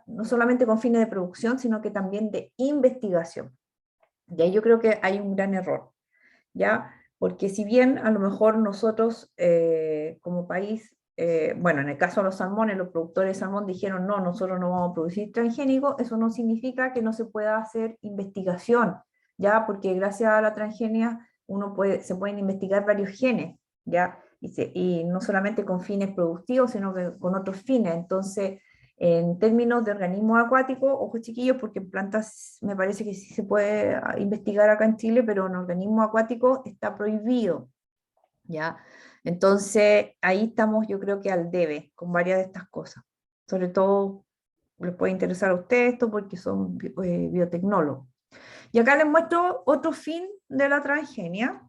no solamente con fines de producción, sino que también de investigación. Y ahí yo creo que hay un gran error, ¿ya? Porque si bien a lo mejor nosotros como país, bueno, en el caso de los salmones, los productores de salmón dijeron, no, nosotros no vamos a producir transgénicos, eso no significa que no se pueda hacer investigación, ¿ya? Porque gracias a la transgenia se pueden investigar varios genes, ¿ya? Y no solamente con fines productivos, sino que con otros fines. Entonces, en términos de organismos acuáticos, ojo chiquillos, porque en plantas me parece que sí se puede investigar acá en Chile, pero en organismos acuáticos está prohibido, ¿ya? Entonces, ahí estamos yo creo que al debe con varias de estas cosas. Sobre todo les puede interesar a ustedes esto porque son biotecnólogos. Y acá les muestro otro fin de la transgenia,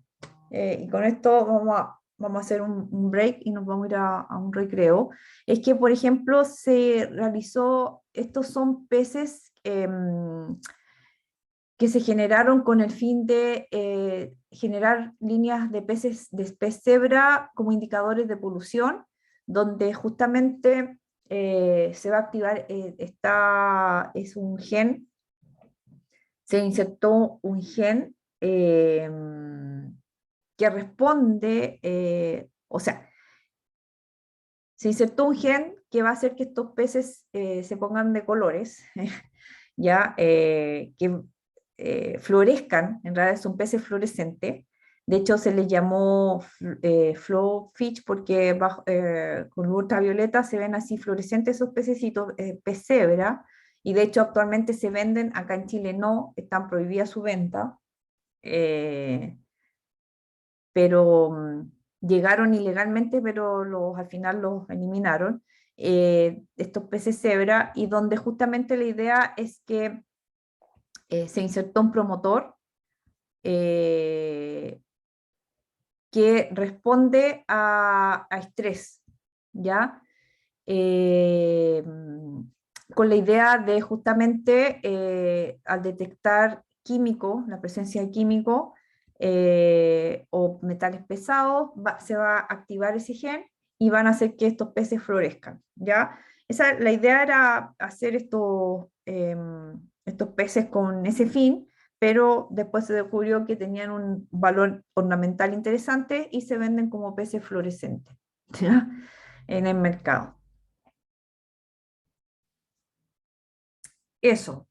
y con esto vamos a hacer un break y nos vamos a ir a un recreo. Es que, por ejemplo, se realizó, estos son peces que se generaron con el fin de generar líneas de peces de pez cebra como indicadores de polución. donde justamente se va a activar, es un gen, se insertó un gen que responde, o sea, se insertó un gen que va a hacer que estos peces se pongan de colores, ya, que florezcan, en realidad son peces fluorescentes. De hecho, se les llamó flow fish porque con luz ultravioleta se ven así fluorescentes esos pececitos, pez cebra, y de hecho actualmente se venden, acá en Chile no, están prohibidas su venta, eh, pero llegaron ilegalmente, pero al final los eliminaron, estos peces cebra, y donde justamente la idea es que se insertó un promotor eh, que responde a estrés, ¿ya? Eh, con la idea de justamente al detectar químico, la presencia de químico o metales pesados, se va a activar ese gen y van a hacer que estos peces florezcan, ¿ya? La idea era hacer estos peces con ese fin, pero después se descubrió que tenían un valor ornamental interesante y se venden como peces fluorescentes, ¿ya? En el mercado. Eso,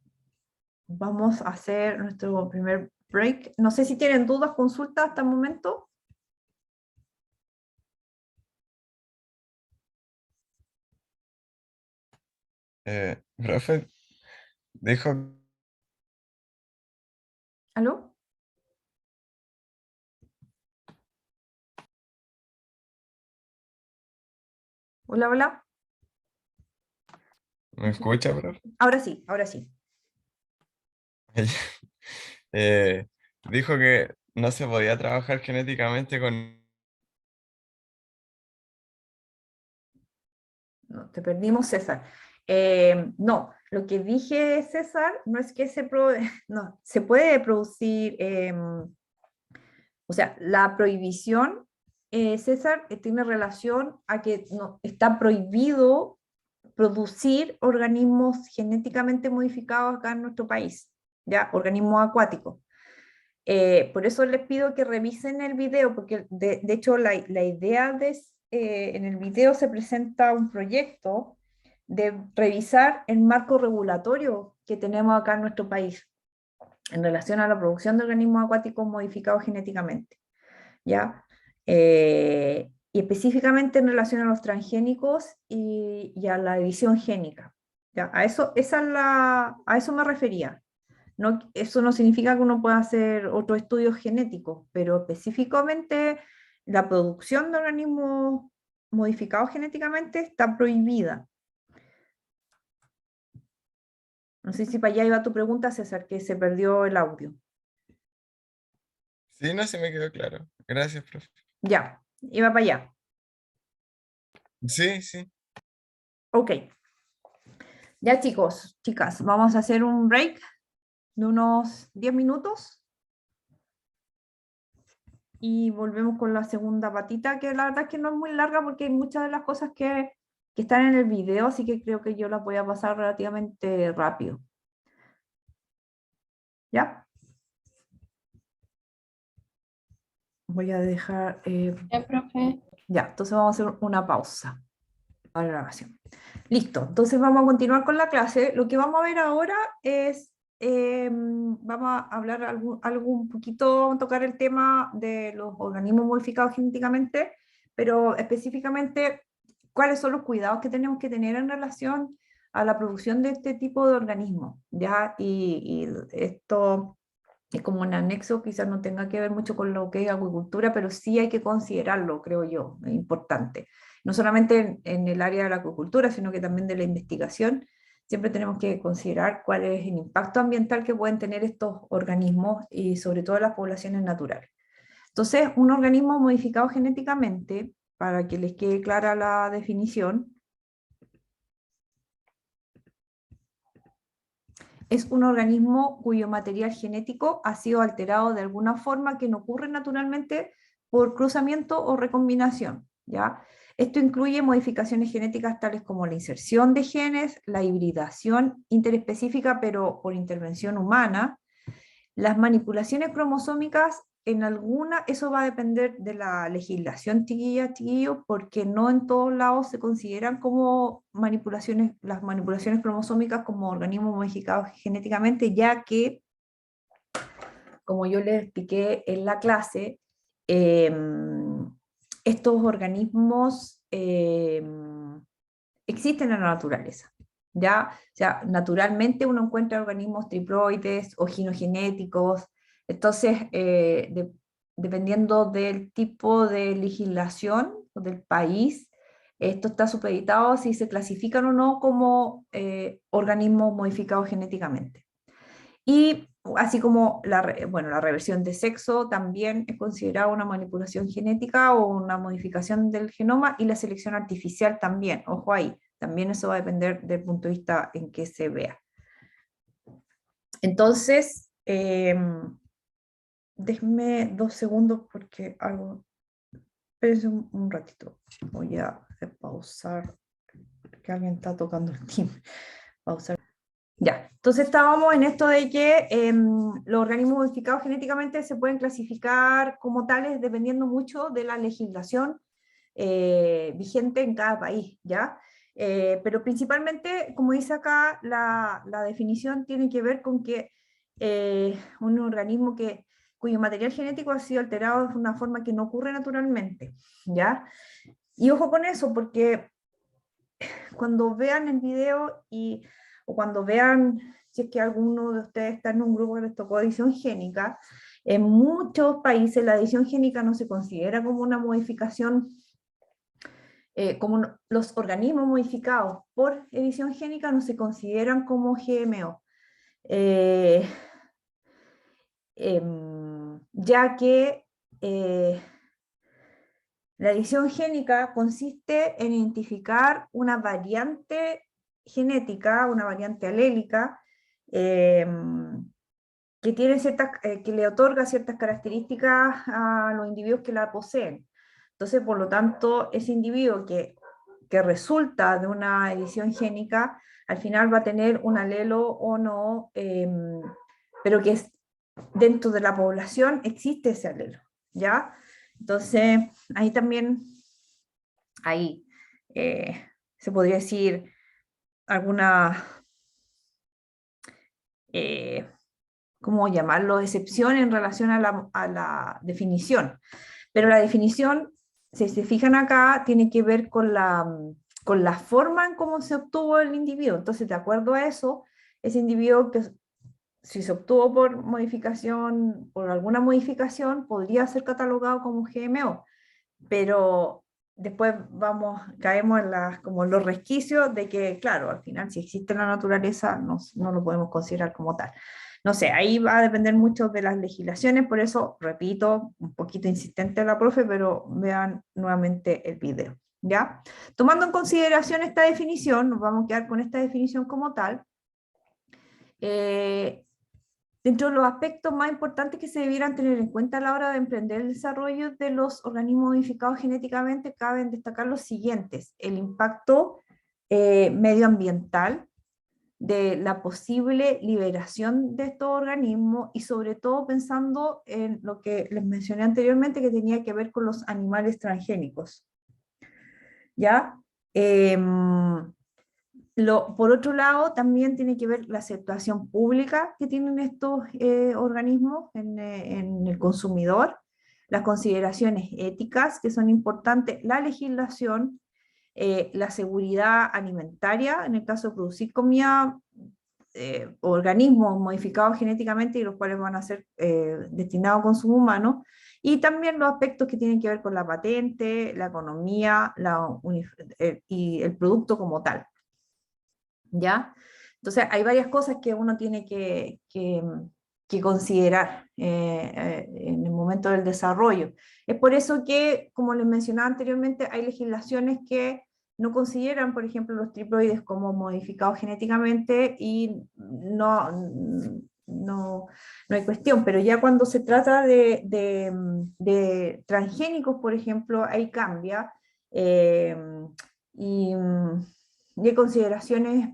vamos a hacer nuestro primer break. No sé si tienen dudas, consultas hasta el momento. Profe, dijo, ¿Aló? Hola, hola. ¿me escucha, profe? Ahora sí, ahora sí. Eh, dijo que no se podía trabajar genéticamente con... No, te perdimos, César. No, lo que dije, César, no es que no, se puede producir, o sea, la prohibición, César, tiene relación a que no, está prohibido producir organismos genéticamente modificados acá en nuestro país, ya, organismos acuáticos. Por eso les pido que revisen el video, porque de hecho la idea en el video se presenta un proyecto de revisar el marco regulatorio que tenemos acá en nuestro país en relación a la producción de organismos acuáticos modificados genéticamente, ¿ya? Y específicamente en relación a los transgénicos y a la edición génica, ¿ya? A eso me refería. No, eso no significa que uno pueda hacer otros estudios genéticos, pero específicamente la producción de organismos modificados genéticamente está prohibida. No sé si para allá iba tu pregunta, César, que se perdió el audio. Sí, no se me quedó claro. Gracias, profe. Ya, iba para allá. Sí, sí. Ok. Ya chicos, chicas, vamos a hacer un break de unos 10 minutos y volvemos con la segunda patita, que la verdad es que no es muy larga porque hay muchas de las cosas que están en el video, así que creo que yo las voy a pasar relativamente rápido. ¿Ya? Voy a dejar... Ya, profe. ya, entonces vamos a hacer una pausa para la grabación. Listo, entonces vamos a continuar con la clase. Lo que vamos a ver ahora es, vamos a hablar algo un poquito, vamos a tocar el tema de los organismos modificados genéticamente, pero específicamente cuáles son los cuidados que tenemos que tener en relación a la producción de este tipo de organismos, ¿ya? Y esto es como un anexo, quizás no tenga que ver mucho con lo que es acuicultura, pero sí hay que considerarlo, creo yo, es importante. No solamente en el área de la acuicultura, sino que también de la investigación. Siempre tenemos que considerar cuál es el impacto ambiental que pueden tener estos organismos y sobre todo las poblaciones naturales. Entonces, un organismo modificado genéticamente, para que les quede clara la definición, es un organismo cuyo material genético ha sido alterado de alguna forma que no ocurre naturalmente por cruzamiento o recombinación, ¿ya? Esto incluye modificaciones genéticas tales como la inserción de genes, la hibridación interespecífica pero por intervención humana, las manipulaciones cromosómicas. En alguna, eso va a depender de la legislación, chiquillas, chiquillos, porque no en todos lados se consideran como manipulaciones, las manipulaciones cromosómicas como organismos modificados genéticamente, ya que, como yo les expliqué en la clase, estos organismos existen en la naturaleza. ¿Ya? O sea, naturalmente uno encuentra organismos triploides o ginogenéticos, entonces, dependiendo del tipo de legislación o del país, esto está supeditado a si se clasifican o no como organismos modificados genéticamente. Y así como bueno, la reversión de sexo también es considerada una manipulación genética o una modificación del genoma, y la selección artificial también, ojo ahí, también eso va a depender del punto de vista en que se vea. Entonces, déjenme 2 segundos porque algo, espérense un ratito, voy a pausar, que alguien está tocando el timbre, pausar. Ya, entonces estábamos en esto de que los organismos modificados genéticamente se pueden clasificar como tales dependiendo mucho de la legislación vigente en cada país, ¿ya? Pero principalmente, como dice acá, la definición tiene que ver con que un organismo cuyo material genético ha sido alterado de una forma que no ocurre naturalmente, ¿ya? Y ojo con eso, porque cuando vean el video o cuando vean, si es que alguno de ustedes está en un grupo que les tocó edición génica, en muchos países la edición génica no se considera como una modificación, los organismos modificados por edición génica no se consideran como GMO, ya que la edición génica consiste en identificar una variante genética, una variante alélica, que tiene que le otorga ciertas características a los individuos que la poseen. Entonces, por lo tanto, ese individuo que resulta de una edición génica, al final va a tener un alelo o no, pero que dentro de la población existe ese alelo, ¿ya? Entonces, ahí también, ahí se podría decir alguna, ¿cómo llamarlo?, excepción en relación a la definición. Pero la definición, si se fijan acá, tiene que ver con la forma en cómo se obtuvo el individuo. Entonces, de acuerdo a eso, ese individuo que si se obtuvo por modificación, por alguna modificación, podría ser catalogado como GMO, pero después caemos en como los resquicios de que, claro, al final si existe en la naturaleza no lo podemos considerar como tal. No sé, ahí va a depender mucho de las legislaciones, por eso, repito, un poquito insistente la profe, pero vean nuevamente el video, ¿ya? Tomando en consideración esta definición, nos vamos a quedar con esta definición como tal. Dentro de los aspectos más importantes que se debieran tener en cuenta a la hora de emprender el desarrollo de los organismos modificados genéticamente, caben destacar los siguientes: el impacto medioambiental de la posible liberación de estos organismos, y sobre todo pensando en lo que les mencioné anteriormente, que tenía que ver con los animales transgénicos, ¿ya? Por otro lado, también tiene que ver la aceptación pública que tienen estos organismos en el consumidor, las consideraciones éticas que son importantes, la legislación, la seguridad alimentaria, en el caso de producir comida, organismos modificados genéticamente y los cuales van a ser destinados a consumo humano, y también los aspectos que tienen que ver con la patente, la economía y el producto como tal. ¿Ya? Entonces hay varias cosas que uno tiene que considerar en el momento del desarrollo. Es por eso que, como les mencionaba anteriormente, hay legislaciones que no consideran, por ejemplo, los triploides como modificados genéticamente y no hay cuestión, pero ya cuando se trata de transgénicos, por ejemplo, ahí cambia. y, y hay consideraciones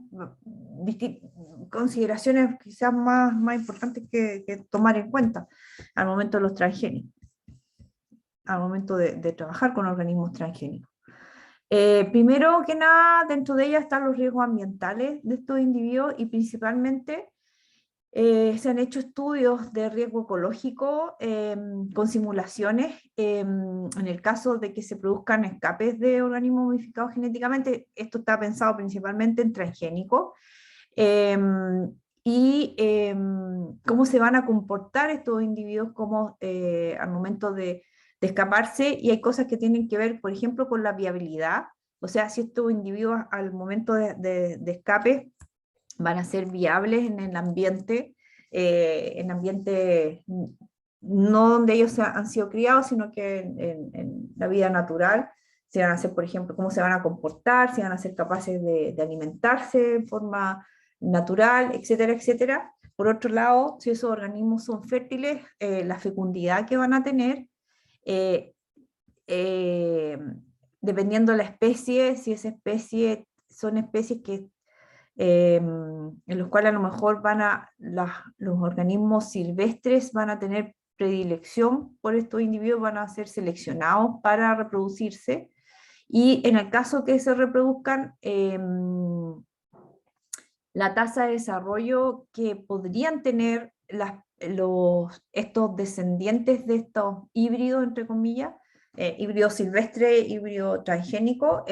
quizás más importantes que tomar en cuenta al momento de los transgénicos, al momento de trabajar con organismos transgénicos. Primero que nada, dentro de ellas están los riesgos ambientales de estos individuos y principalmente se han hecho estudios de riesgo ecológico con simulaciones en el caso de que se produzcan escapes de organismos modificados genéticamente. Esto está pensado principalmente en transgénicos. Y cómo se van a comportar estos individuos como, al momento de escaparse, y hay cosas que tienen que ver, por ejemplo, con la viabilidad, o sea, si estos individuos al momento de escape van a ser viables en el ambiente, no donde ellos han sido criados, sino que en la vida natural, si van a ser, por ejemplo, cómo se van a comportar, si van a ser capaces de alimentarse de forma natural, etcétera, etcétera. Por otro lado, si esos organismos son fértiles, la fecundidad que van a tener, eh, eh, dependiendo de la especie, si esa especie son especies que en los cuales a lo mejor los organismos silvestres van a tener predilección por estos individuos, van a ser seleccionados para reproducirse, y en el caso que se reproduzcan, la tasa de desarrollo que podrían tener estos descendientes de estos híbridos, entre comillas, híbrido silvestre, híbrido transgénico,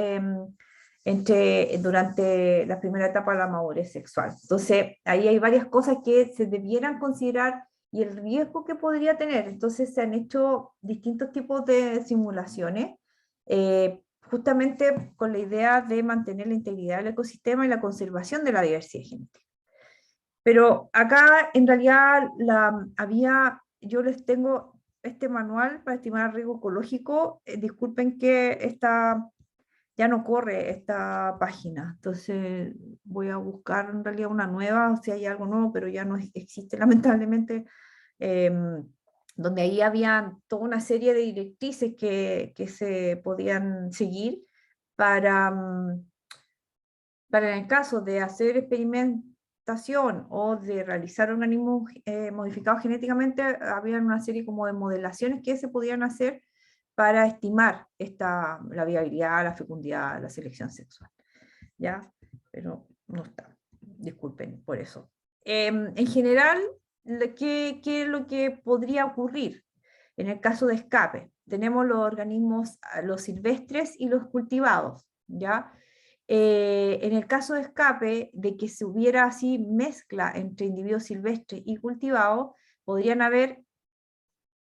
durante la primera etapa de la madurez sexual. Entonces, ahí hay varias cosas que se debieran considerar y el riesgo que podría tener. Entonces, se han hecho distintos tipos de simulaciones, justamente con la idea de mantener la integridad del ecosistema y la conservación de la diversidad genética. Pero acá, en realidad, yo les tengo este manual para estimar el riesgo ecológico. Disculpen que ya no corre esta página, entonces voy a buscar en realidad una nueva, si hay algo nuevo, pero ya no existe lamentablemente, donde ahí había toda una serie de directrices que se podían seguir para, para en el caso de hacer experimentación o de realizar organismos modificados genéticamente, había una serie como de modelaciones que se podían hacer para estimar la viabilidad, la fecundidad, la selección sexual. ¿Ya? Pero no está. Disculpen por eso. En general, ¿qué es lo que podría ocurrir en el caso de escape? Tenemos los organismos, los silvestres y los cultivados, ¿ya? En el caso de escape, de que se hubiera así mezcla entre individuos silvestres y cultivados, podrían haber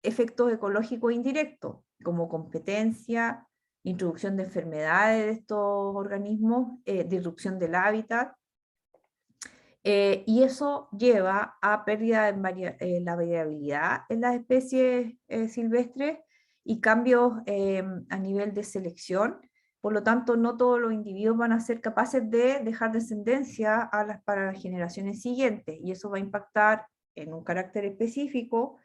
efectos ecológicos indirectos, como competencia, introducción de enfermedades de estos organismos, disrupción del hábitat, y eso lleva a pérdida de la variabilidad en las especies silvestres y cambios a nivel de selección. Por lo tanto, no todos los individuos van a ser capaces de dejar descendencia para las generaciones siguientes, y eso va a impactar en un carácter específico,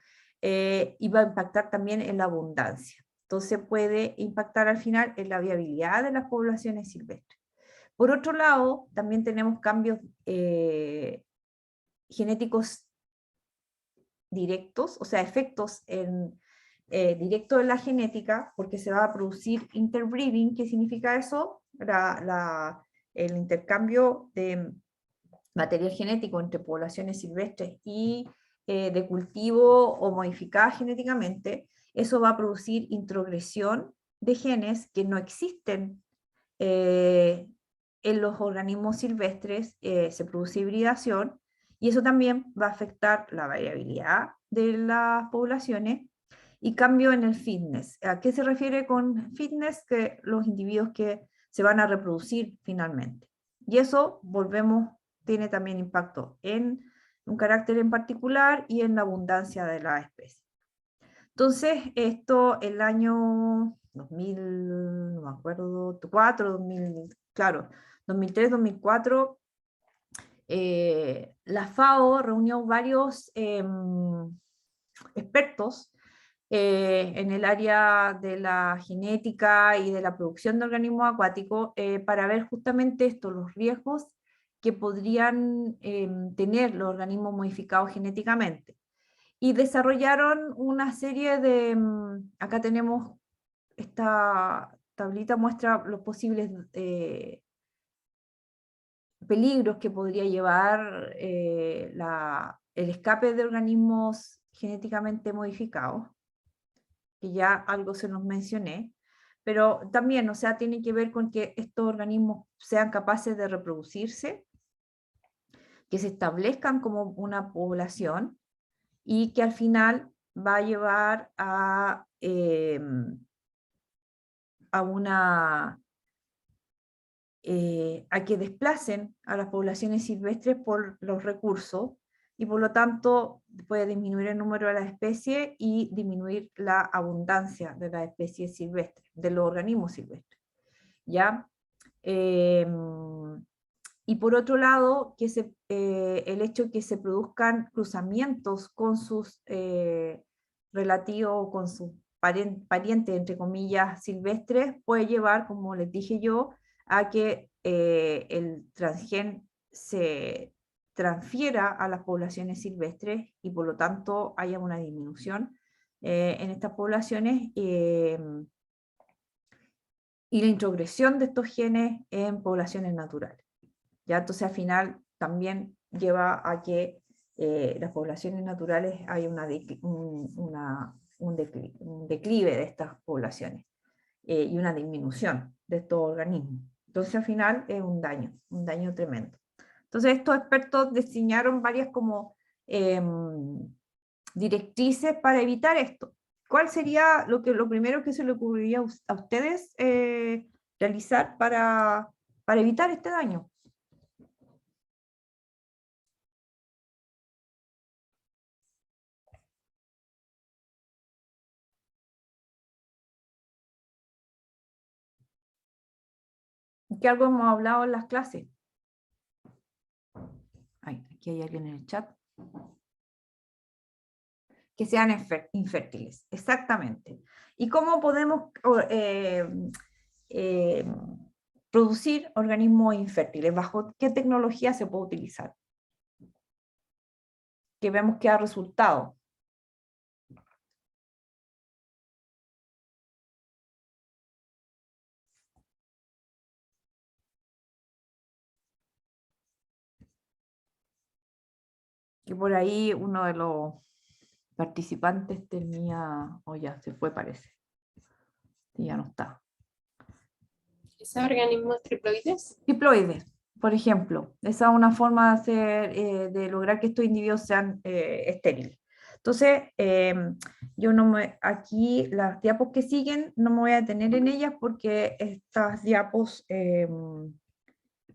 y va a impactar también en la abundancia. Entonces puede impactar al final en la viabilidad de las poblaciones silvestres. Por otro lado, también tenemos cambios genéticos directos, o sea, efectos directos en la genética, porque se va a producir interbreeding. ¿Qué significa eso? El intercambio de material genético entre poblaciones silvestres y de cultivo o modificadas genéticamente. Eso va a producir introgresión de genes que no existen en los organismos silvestres, se produce hibridación, y eso también va a afectar la variabilidad de las poblaciones y cambio en el fitness. ¿A qué se refiere con fitness? Que los individuos que se van a reproducir finalmente. Y eso, tiene también impacto en un carácter en particular y en la abundancia de la especie. Entonces, esto el año 2000, no me acuerdo, 2003, 2004, la FAO reunió varios expertos en el área de la genética y de la producción de organismos acuáticos para ver justamente esto, los riesgos que podrían tener los organismos modificados genéticamente. Y desarrollaron una serie de, acá tenemos esta tablita muestra los posibles peligros que podría llevar el escape de organismos genéticamente modificados, que ya algo se nos mencioné, pero también, o sea, tiene que ver con que estos organismos sean capaces de reproducirse, que se establezcan como una población y que al final va a llevar a a que desplacen a las poblaciones silvestres por los recursos y por lo tanto puede disminuir el número de las especies y disminuir la abundancia de las especies silvestres, de los organismos silvestres. ¿Ya? Y por otro lado, el hecho de que se produzcan cruzamientos con sus relativos, con sus parientes, entre comillas, silvestres, puede llevar, como les dije yo, a que el transgen se transfiera a las poblaciones silvestres y por lo tanto haya una disminución en estas poblaciones y la introgresión de estos genes en poblaciones naturales. ¿Ya? Entonces al final también lleva a que las poblaciones naturales hay un declive de estas poblaciones y una disminución de estos organismos. Entonces al final es un daño tremendo. Entonces estos expertos diseñaron varias como directrices para evitar esto. ¿Cuál sería lo primero que se le ocurriría a ustedes realizar para evitar este daño? Que algo hemos hablado en las clases. Ay, aquí hay alguien en el chat. Que sean infértiles, exactamente. ¿Y cómo podemos producir organismos infértiles? ¿Bajo qué tecnología se puede utilizar? Que vemos que ha resultado. Que por ahí uno de los participantes tenía, o ya se fue parece, y ya no está. ¿Esos organismos triploides? Diploides, por ejemplo. Esa es una forma de, hacer, de lograr que estos individuos sean estériles. Entonces, yo aquí las diapos que siguen no me voy a detener en ellas porque estas diapos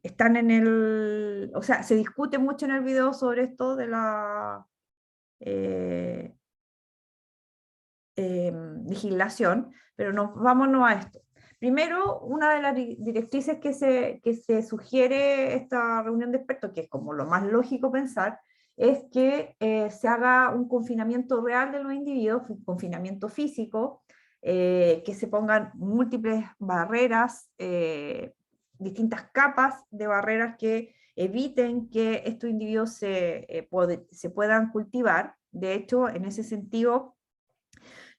están en el, o sea, se discute mucho en el video sobre esto de la legislación, pero vámonos a esto. Primero, una de las directrices que se sugiere esta reunión de expertos, que es como lo más lógico pensar, es que se haga un confinamiento real de los individuos, un confinamiento físico, que se pongan múltiples barreras, distintas capas de barreras que eviten que estos individuos se puedan cultivar. De hecho, en ese sentido,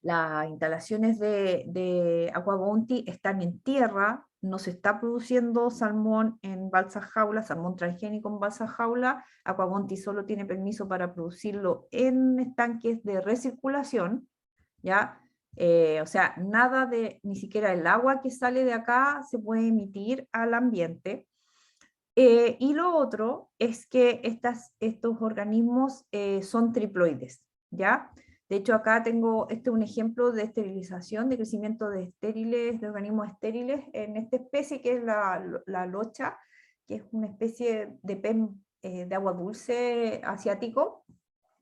las instalaciones de Aqua Bounty están en tierra, no se está produciendo salmón en balsas jaula, salmón transgénico en balsas jaula. Aqua Bounty solo tiene permiso para producirlo en estanques de recirculación, ¿ya? O sea, nada de, ni siquiera el agua que sale de acá se puede emitir al ambiente. Y lo otro es que estos organismos son triploides, ¿ya? De hecho, acá tengo un ejemplo de esterilización, de crecimiento de estériles, de organismos estériles en esta especie que es la locha, que es una especie de pez de agua dulce asiático,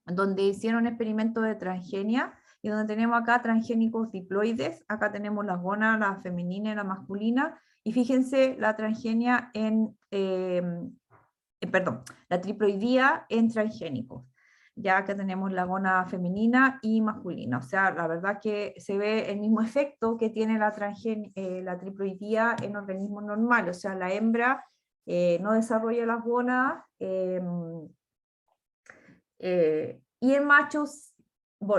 donde hicieron experimentos de transgenia, y donde tenemos acá transgénicos diploides, acá tenemos las gónadas, la femenina y la masculina, y fíjense la transgenia perdón, la triploidía en transgénicos. ya que tenemos la gónada femenina y masculina. O sea, la verdad que se ve el mismo efecto que tiene la triploidía en organismos normales. O sea, la hembra no desarrolla las gónadas, y en machos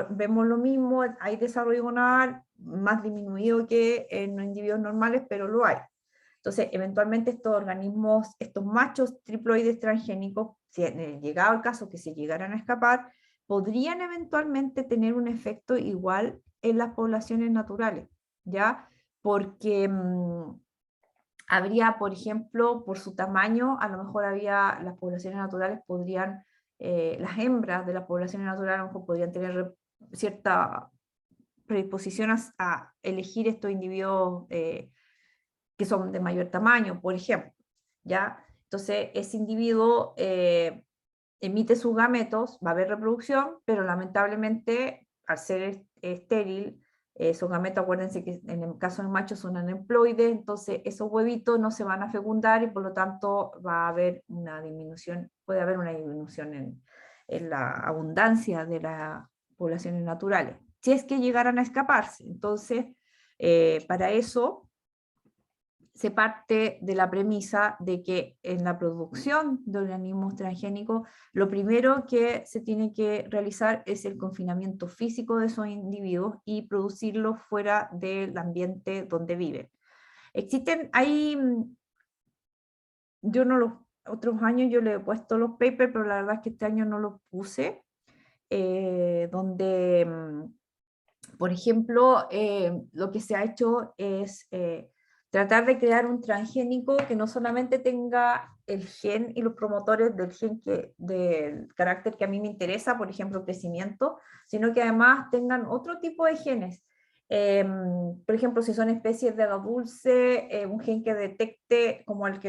vemos lo mismo, hay desarrollo gonadal más disminuido que en los individuos normales, pero lo hay. Entonces, eventualmente estos organismos, estos machos triploides transgénicos, si llegado el caso que se llegaran a escapar, podrían eventualmente tener un efecto igual en las poblaciones naturales, ¿ya? Porque habría, por ejemplo, por su tamaño, a lo mejor las poblaciones naturales podrían, las hembras de las poblaciones naturales a lo mejor podrían tener cierta predisposición a elegir estos individuos que son de mayor tamaño, por ejemplo, ¿ya? Entonces, ese individuo emite sus gametos, va a haber reproducción, pero lamentablemente, al ser estéril, esos gametos, acuérdense que en el caso del macho son aneuploides, entonces esos huevitos no se van a fecundar y por lo tanto va a haber una disminución, puede haber una disminución en la abundancia de las poblaciones naturales, si es que llegaran a escaparse. Entonces, para eso se parte de la premisa de que en la producción de organismos transgénicos, lo primero que se tiene que realizar es el confinamiento físico de esos individuos y producirlos fuera del ambiente donde viven. Yo no los, otros años yo le he puesto los papers, pero la verdad es que este año no los puse, donde, por ejemplo, lo que se ha hecho es tratar de crear un transgénico que no solamente tenga el gen y los promotores del gen del carácter que a mí me interesa, por ejemplo, crecimiento, sino que además tengan otro tipo de genes. Por ejemplo, si son especies de agua dulce, un gen que detecte, como el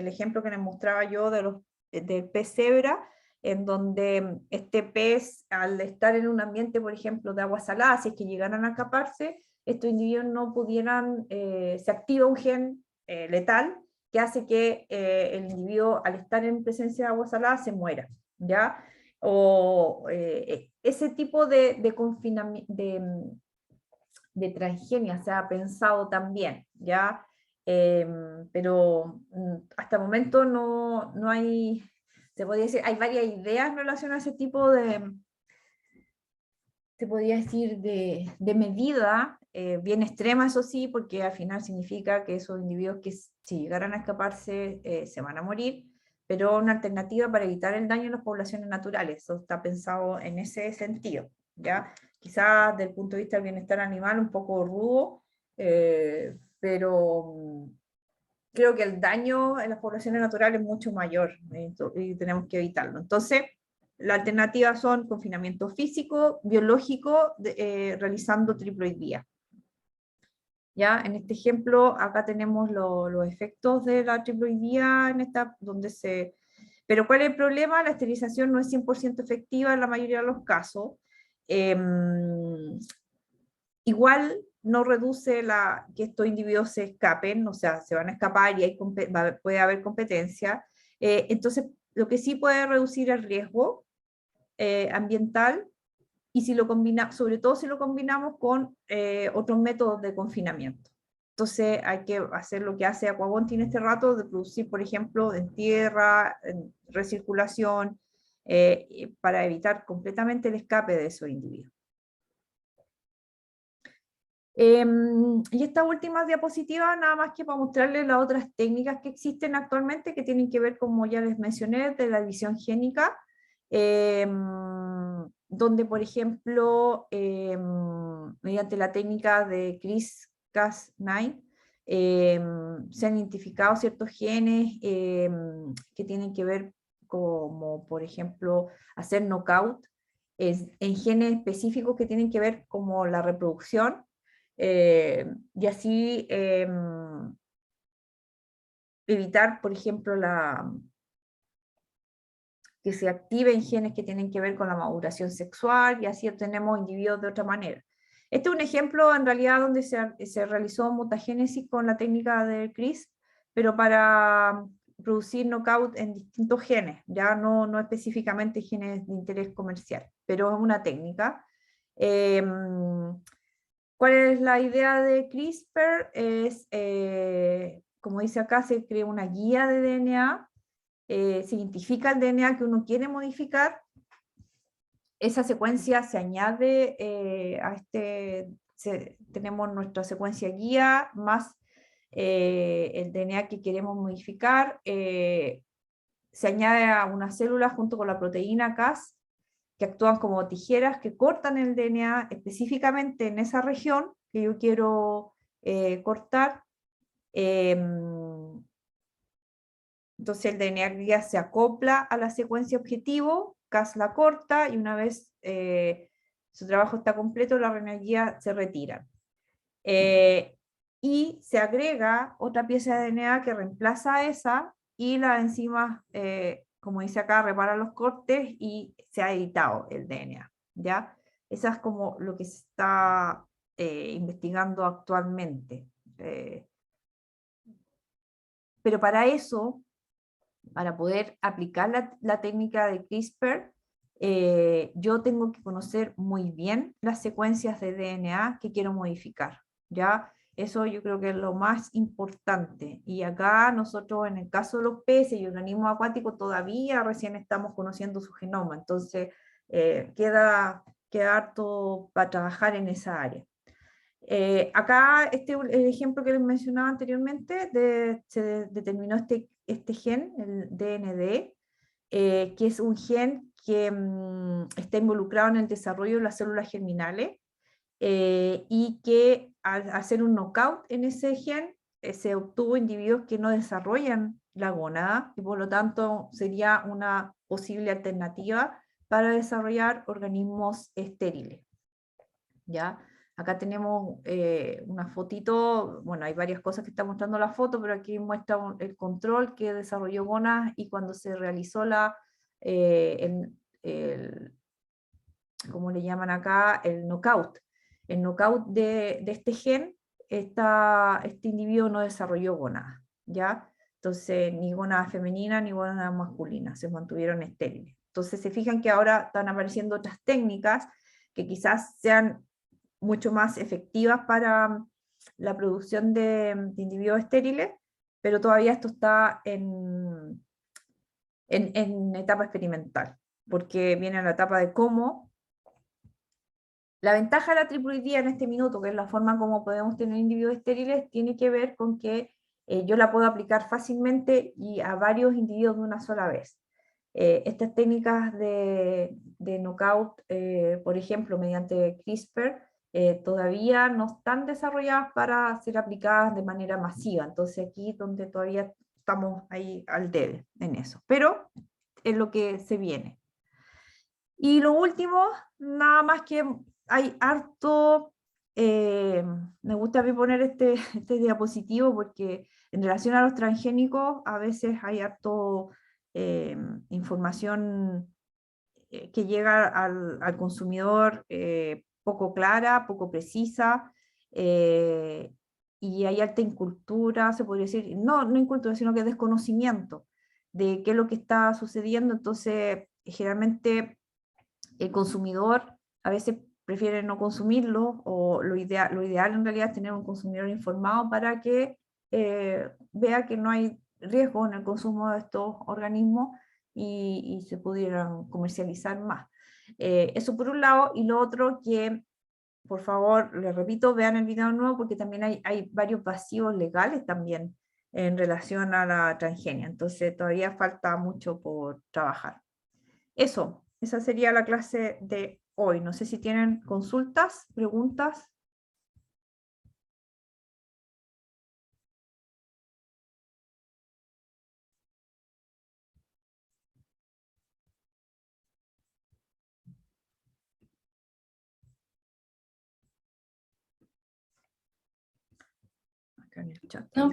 ejemplo que les mostraba yo del pez cebra, en donde este pez, al estar en un ambiente, por ejemplo, de agua salada, si es que llegaran a escaparse, estos individuos no pudieran, se activa un gen letal que hace que el individuo, al estar en presencia de agua salada, se muera, ¿ya? O ese tipo de confinamiento, de transgenia se ha pensado también, ¿ya? Pero hasta el momento no hay, se podría decir, hay varias ideas en relación a ese tipo se podría decir, de medida, bien extrema, eso sí, porque al final significa que esos individuos que si llegaran a escaparse se van a morir, pero una alternativa para evitar el daño en las poblaciones naturales. Eso está pensado en ese sentido, ¿ya? Quizás desde el punto de vista del bienestar animal un poco rudo, pero creo que el daño en las poblaciones naturales es mucho mayor y tenemos que evitarlo. Entonces, la alternativa son confinamiento físico, biológico, realizando triploidía. Ya, en este ejemplo, acá tenemos los efectos de la triploidía, pero ¿cuál es el problema? La esterilización no es 100% efectiva en la mayoría de los casos. Igual no reduce que estos individuos se escapen, o sea, se van a escapar y puede haber competencia. Entonces, lo que sí puede reducir el riesgo ambiental, y si lo sobre todo si lo combinamos con otros métodos de confinamiento. Entonces hay que hacer lo que hace Aquagonti en este rato, de producir, por ejemplo, en tierra, en recirculación, para evitar completamente el escape de esos individuos. Y esta última diapositiva, nada más que para mostrarles las otras técnicas que existen actualmente, que tienen que ver, como ya les mencioné, de la edición génica, donde, por ejemplo, mediante la técnica de CRISPR-Cas9, se han identificado ciertos genes que tienen que ver como, por ejemplo, hacer knockout en genes específicos que tienen que ver como la reproducción, y así evitar, por ejemplo, que se activen genes que tienen que ver con la maduración sexual, y así obtenemos individuos de otra manera. Este es un ejemplo en realidad donde se realizó mutagénesis con la técnica de CRISPR, pero para producir knockout en distintos genes, ya no específicamente genes de interés comercial, pero es una técnica. ¿Cuál es la idea de CRISPR? Es, como dice acá, se crea una guía de DNA, se identifica el DNA que uno quiere modificar, esa secuencia se añade a tenemos nuestra secuencia guía más el DNA que queremos modificar, se añade a una célula junto con la proteína Cas, que actúan como tijeras que cortan el DNA específicamente en esa región que yo quiero cortar. Entonces el DNA guía se acopla a la secuencia objetivo, Cas la corta y una vez su trabajo está completo, la RNA guía se retira. Y se agrega otra pieza de DNA que reemplaza a esa y la enzima, como dice acá, repara los cortes y se ha editado el DNA, ¿ya? Esa es como lo que se está investigando actualmente. Pero para eso, para poder aplicar la técnica de CRISPR, yo tengo que conocer muy bien las secuencias de DNA que quiero modificar, ¿ya? Eso yo creo que es lo más importante. Y acá nosotros, en el caso de los peces y organismos acuáticos, todavía recién estamos conociendo su genoma, entonces queda harto para trabajar en esa área. Acá el ejemplo que les mencionaba anteriormente, se determinó este gen, el DND, que es un gen que está involucrado en el desarrollo de las células germinales y que al hacer un knockout en ese gen se obtuvo individuos que no desarrollan la gónada y por lo tanto sería una posible alternativa para desarrollar organismos estériles, ¿ya? Acá tenemos una fotito, bueno, hay varias cosas que está mostrando la foto, pero aquí muestra el control que desarrolló Gonas y cuando se realizó ¿cómo le llaman acá? El knockout. El knockout de este gen, este individuo no desarrolló gónadas, ¿ya? Entonces, ni gónadas femeninas ni gónadas masculinas, se mantuvieron estériles. Entonces, se fijan que ahora están apareciendo otras técnicas que quizás sean mucho más efectivas para la producción de individuos estériles, pero todavía esto está en etapa experimental, porque viene la etapa de cómo. La ventaja de la triploidía en este minuto, que es la forma como podemos tener individuos estériles, tiene que ver con que yo la puedo aplicar fácilmente y a varios individuos de una sola vez. Estas técnicas de knockout, por ejemplo, mediante CRISPR, todavía no están desarrolladas para ser aplicadas de manera masiva. Entonces aquí es donde todavía estamos ahí al debe en eso. Pero es lo que se viene. Y lo último, nada más que hay harto, me gusta a mí poner este diapositivo porque en relación a los transgénicos a veces hay harto información que llega al consumidor poco clara, poco precisa, y hay alta incultura, se podría decir, no incultura, sino que desconocimiento de qué es lo que está sucediendo, entonces generalmente el consumidor a veces prefiere no consumirlo, o lo ideal en realidad es tener un consumidor informado para que vea que no hay riesgo en el consumo de estos organismos y se pudieran comercializar más. Eso por un lado, y lo otro que, por favor, les repito, vean el video nuevo porque también hay varios vacíos legales también en relación a la transgenia, entonces todavía falta mucho por trabajar. Esa sería la clase de hoy. No sé si tienen consultas, preguntas. Acá en el chat. No,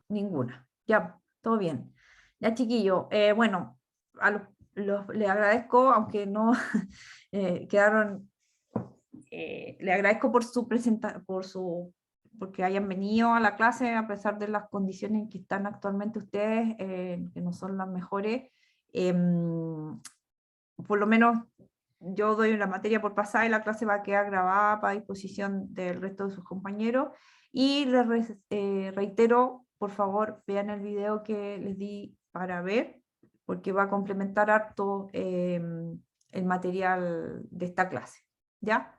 Ninguna. Ya, todo bien. Ya, chiquillo, bueno, le agradezco, aunque no quedaron, le agradezco por su porque hayan venido a la clase a pesar de las condiciones en que están actualmente ustedes, que no son las mejores. Por lo menos yo doy la materia por pasada y la clase va a quedar grabada para disposición del resto de sus compañeros. Y les reitero, por favor, vean el video que les di para ver, porque va a complementar harto el material de esta clase. ¿Ya?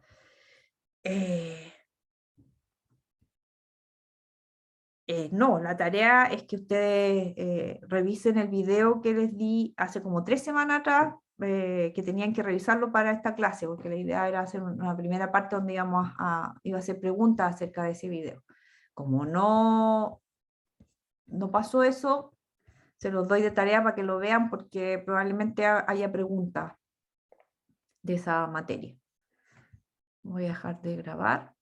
No, la tarea es que ustedes revisen el video que les di hace como 3 semanas atrás, que tenían que revisarlo para esta clase, porque la idea era hacer una primera parte donde iba a hacer preguntas acerca de ese video. Como no pasó eso, se los doy de tarea para que lo vean, porque probablemente haya preguntas de esa materia. Voy a dejar de grabar.